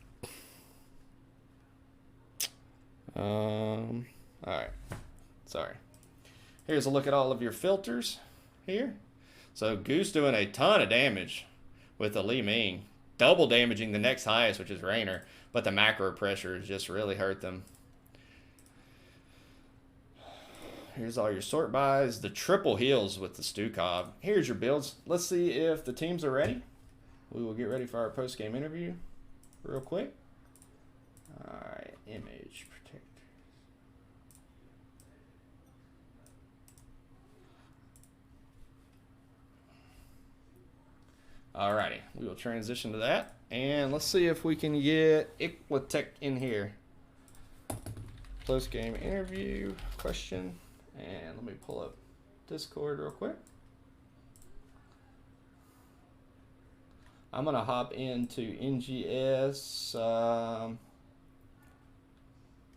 All right. Sorry. Here's a look at all of your filters here. So Goose doing a ton of damage with the Li Ming. Double damaging the next highest, which is Rainer. But the macro pressure has just really hurt them. Here's all your sort buys. The triple heals with the Stukov. Here's your builds. Let's see if the teams are ready. We will get ready for our post-game interview real quick. All right, image protectors. All righty, we will transition to that. And let's see if we can get Iquitech in here. Post-game interview question. And let me pull up Discord real quick. I'm going to hop into NGS.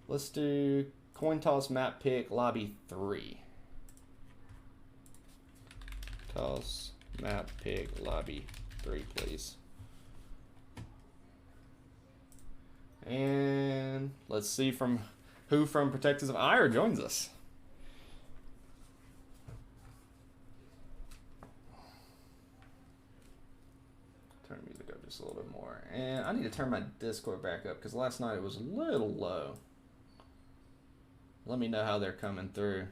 Let's do coin toss map pick lobby 3. Toss map pick lobby 3, please. And let's see who from Protectors of Aiur joins us. Turn the music up just a little bit more. And I need to turn my Discord back up because last night it was a little low. Let me know how they're coming through.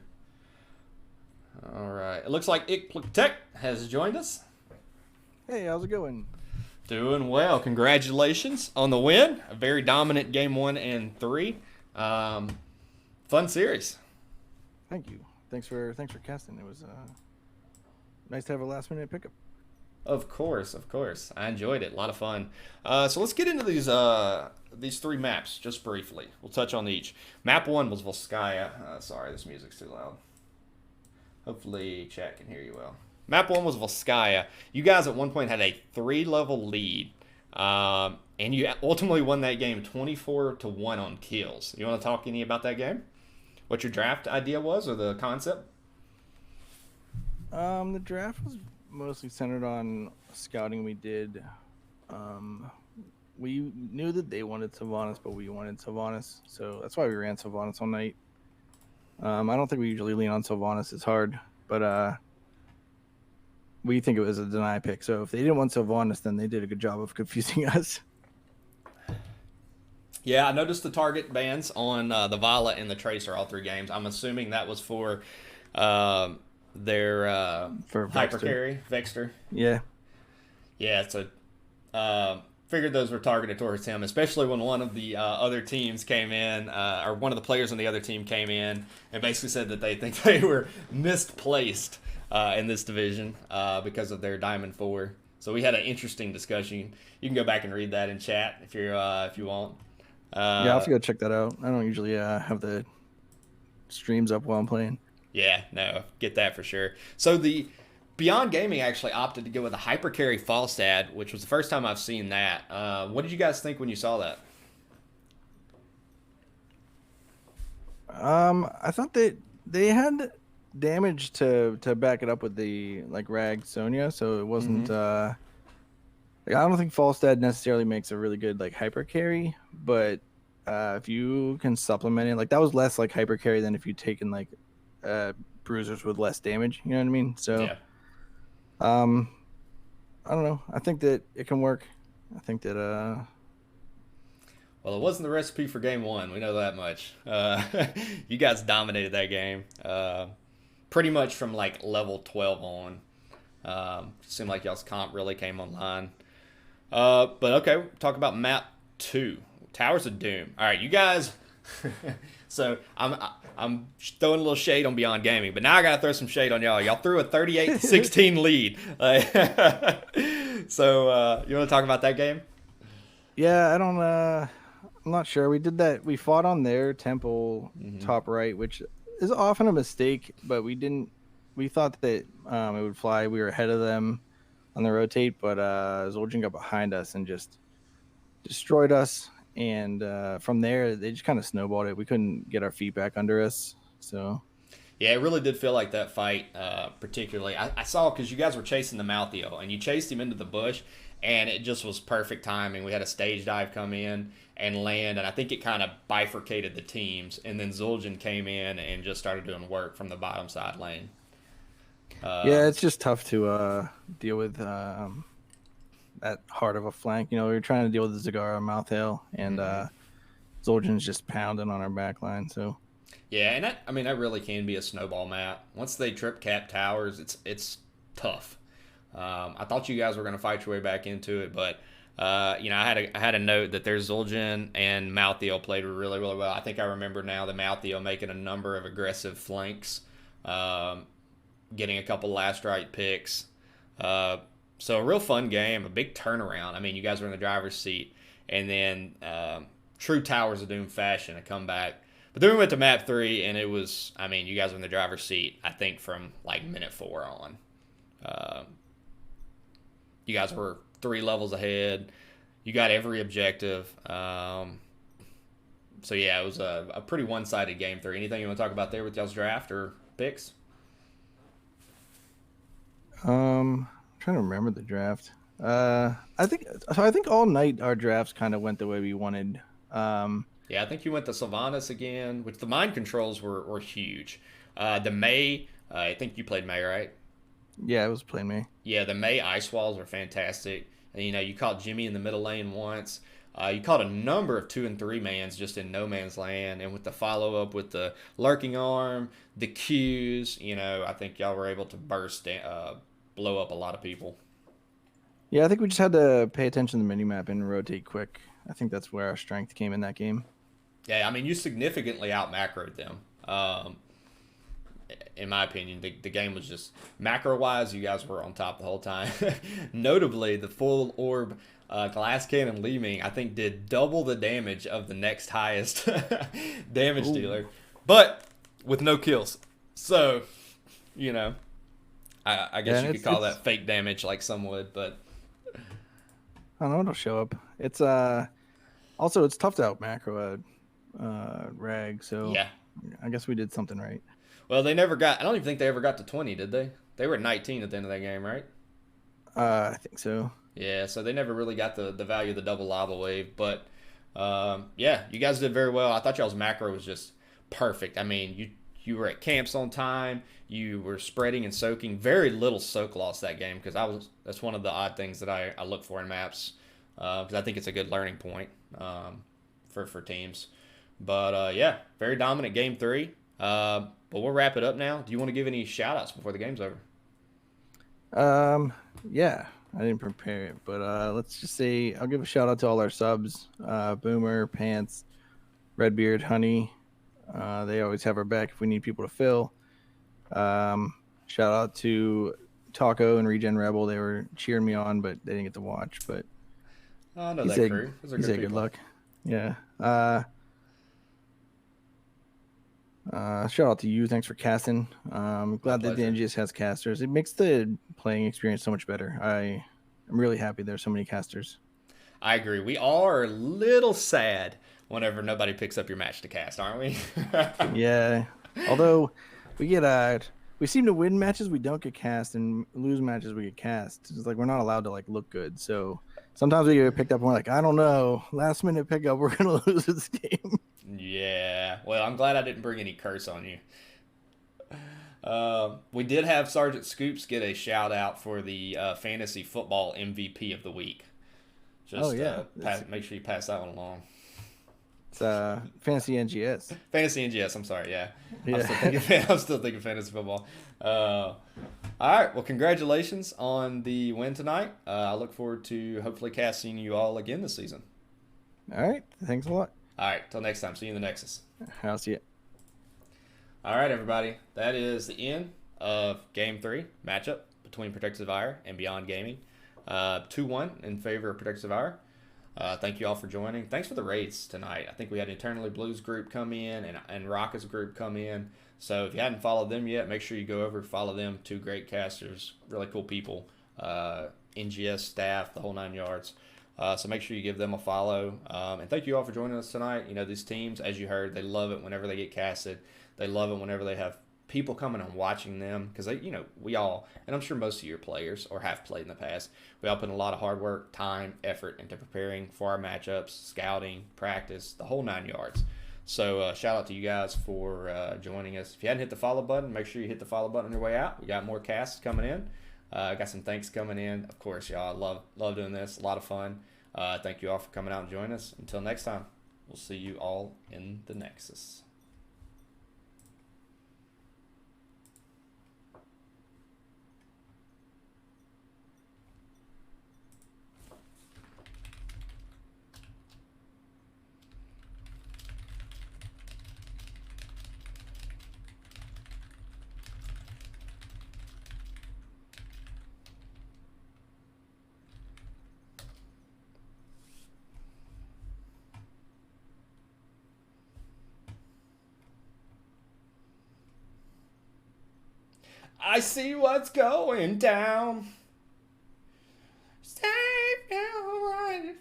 All right. It looks like Iquitech has joined us. Hey, how's it going? Doing well. Congratulations on the win. A very dominant game 1 and 3. Fun series. Thank you. Thanks for casting. It was nice to have a last minute pickup. Of course. I enjoyed it. A lot of fun. So let's get into these 3 maps just briefly. We'll touch on each. Map 1 was Volskaya. Sorry, this music's too loud. Hopefully chat can hear you well. Map 1 was Volskaya. You guys at one point had a 3-level lead. And you ultimately won that game 24-1 on kills. You want to talk any about that game? What your draft idea was or the concept? The draft was mostly centered on scouting we did. We knew that they wanted Sylvanas, but we wanted Sylvanas, so that's why we ran Sylvanas all night. I don't think we usually lean on Sylvanas as hard, but we think it was a deny pick. So if they didn't want Sylvanas, then they did a good job of confusing us. Yeah, I noticed the target bans on the Violet and the Tracer all 3 games. I'm assuming that was for their For hyper carry, Vexter. Yeah. Yeah, so figured those were targeted towards him, especially when one of the other teams came in, or one of the players on the other team came in and basically said that they think they were misplaced in this division because of their Diamond 4. So we had an interesting discussion. You can go back and read that in chat if you want. Yeah, I'll have to go check that out. I don't usually have the streams up while I'm playing. Yeah, no, get that for sure. So the Beyond Gaming actually opted to go with a hyper carry Falstad, which was the first time I've seen that. What did you guys think when you saw that? I thought that they had damage to back it up with the Rag Sonya, so it wasn't. I don't think Falstad necessarily makes a really good hyper carry, but if you can supplement it, that was less hyper carry than if you'd taken bruisers with less damage. You know what I mean? So. Yeah. I don't know. I think that it can work. I think that Well, it wasn't the recipe for game 1. We know that much. You guys dominated that game. Pretty much from level 12 on. Seemed like y'all's comp really came online. But okay, talk about map 2, Towers of Doom. All right, you guys. So I'm throwing a little shade on Beyond Gaming, but now I gotta throw some shade on y'all. Y'all threw a 38-16 lead. So you want to talk about that game? yeah, I'm not sure. We did that. We fought on their temple top right, which is often a mistake, but we didn't. We thought that it would fly. We were ahead of them on the rotate, but Zul'jin got behind us and just destroyed us. And from there, they just kind of snowballed it. We couldn't get our feet back under us. So Yeah, it really did feel like that fight, particularly. I saw because you guys were chasing the Maltheo, and you chased him into the bush, and it just was perfect timing. We had a stage dive come in and land, and I think it kind of bifurcated the teams, and then Zul'jin came in and just started doing work from the bottom side lane. Yeah, it's just tough to deal with that hard of a flank. You know, we were trying to deal with the Zagara Malthale, and Zul'jin's just pounding on our back line, so... Yeah, and that really can be a snowball map. Once they trip cap towers, it's tough. I thought you guys were going to fight your way back into it, but I had a note that there's Zul'jin and Maltheo played really, really well. I think I remember now the Maltheo making a number of aggressive flanks, getting a couple last right picks. So a real fun game, a big turnaround. I mean, you guys were in the driver's seat, and then true Towers of Doom fashion, a comeback. But then we went to map 3, and it was, I mean, you guys were in the driver's seat, I think, from like minute 4 on. You guys were 3 levels ahead. You got every objective. So, yeah, it was a pretty one-sided game 3. Anything you want to talk about there with y'all's draft or picks? I'm trying to remember the draft. I think all night our drafts kind of went the way we wanted. Yeah, I think you went to Sylvanas again, which the mind controls were huge. The May, I think you played May, right? Yeah, it was playing me. Yeah, the May ice walls are fantastic. And, you caught Jimmy in the middle lane once. You caught a number of 2 and 3 mans just in no man's land. And with the follow-up with the lurking arm, the Qs, I think y'all were able to blow up a lot of people. Yeah, I think we just had to pay attention to the minimap and rotate quick. I think that's where our strength came in that game. Yeah, I mean, you significantly out-macroed them. In my opinion, the game was just, macro-wise, you guys were on top the whole time. Notably, the full orb glass cannon Li Ming, I think, did double the damage of the next highest damage dealer, but with no kills. So, I guess you could call that fake damage like some would, but... I don't know, it'll show up. It's also it's tough to out macro Rag, so yeah, I guess we did something right. Well, I don't even think they ever got to 20, did they? They were at 19 at the end of that game, right? I think so. Yeah, so they never really got the value of the double lava wave, but yeah, you guys did very well. I thought y'all's macro was just perfect. I mean, you were at camps on time. You were spreading and soaking. Very little soak loss that game because that's one of the odd things that I look for in maps because I think it's a good learning point for teams. But yeah, very dominant game 3. But we'll wrap it up now. Do you want to give any shout outs before the game's over? Yeah, I didn't prepare it, but let's just say I'll give a shout out to all our subs, Boomer, Pants, Redbeard, Honey. They always have our back if we need people to fill. Shout out to Taco and Regen Rebel. They were cheering me on, but they didn't get to watch. But I know that crew. Those are good luck. Yeah. Shout out to you. Thanks for casting. Glad that the NGS has casters. It makes the playing experience so much better. I'm really happy there's so many casters. I agree. We all are a little sad whenever nobody picks up your match to cast, aren't we? Yeah. Although we seem to win matches we don't get cast and lose matches we get cast. It's like we're not allowed to look good. So sometimes we get picked up and we're like, I don't know. Last minute pickup, we're gonna lose this game. Yeah. Well, I'm glad I didn't bring any curse on you. We did have Sergeant Scoops get a shout out for the fantasy football MVP of the week. Just make sure you pass that one along. It's Fantasy NGS. Fantasy NGS, I'm sorry, yeah. I'm still thinking fantasy football. All right, well, congratulations on the win tonight. I look forward to hopefully casting you all again this season. All right, thanks a lot. All right, till next time. See you in the Nexus. I'll see you. All right, everybody. That is the end of Game 3 matchup between Protective Aiur and Beyond Gaming. 2-1 in favor of Protective Aiur. Thank you all for joining. Thanks for the raids tonight. I think we had Internally Blues group come in and Rockets group come in. So if you hadn't followed them yet, make sure you go over and follow them. 2 great casters, really cool people. NGS staff, the whole 9 yards. So make sure you give them a follow. And thank you all for joining us tonight. These teams, as you heard, they love it whenever they get casted. They love it whenever they have people coming and watching them, because we all, and I'm sure most of your players or have played in the past, we all put in a lot of hard work, time, effort into preparing for our matchups, scouting, practice, the whole 9 yards. So shout out to you guys for joining us. If you hadn't hit the follow button, make sure you hit the follow button on your way out. We got more casts coming in. Got some thanks coming in. Of course, y'all, I love doing this. A lot of fun. Thank you all for coming out and joining us. Until next time, we'll see you all in the Nexus. I see what's going down. Stay right.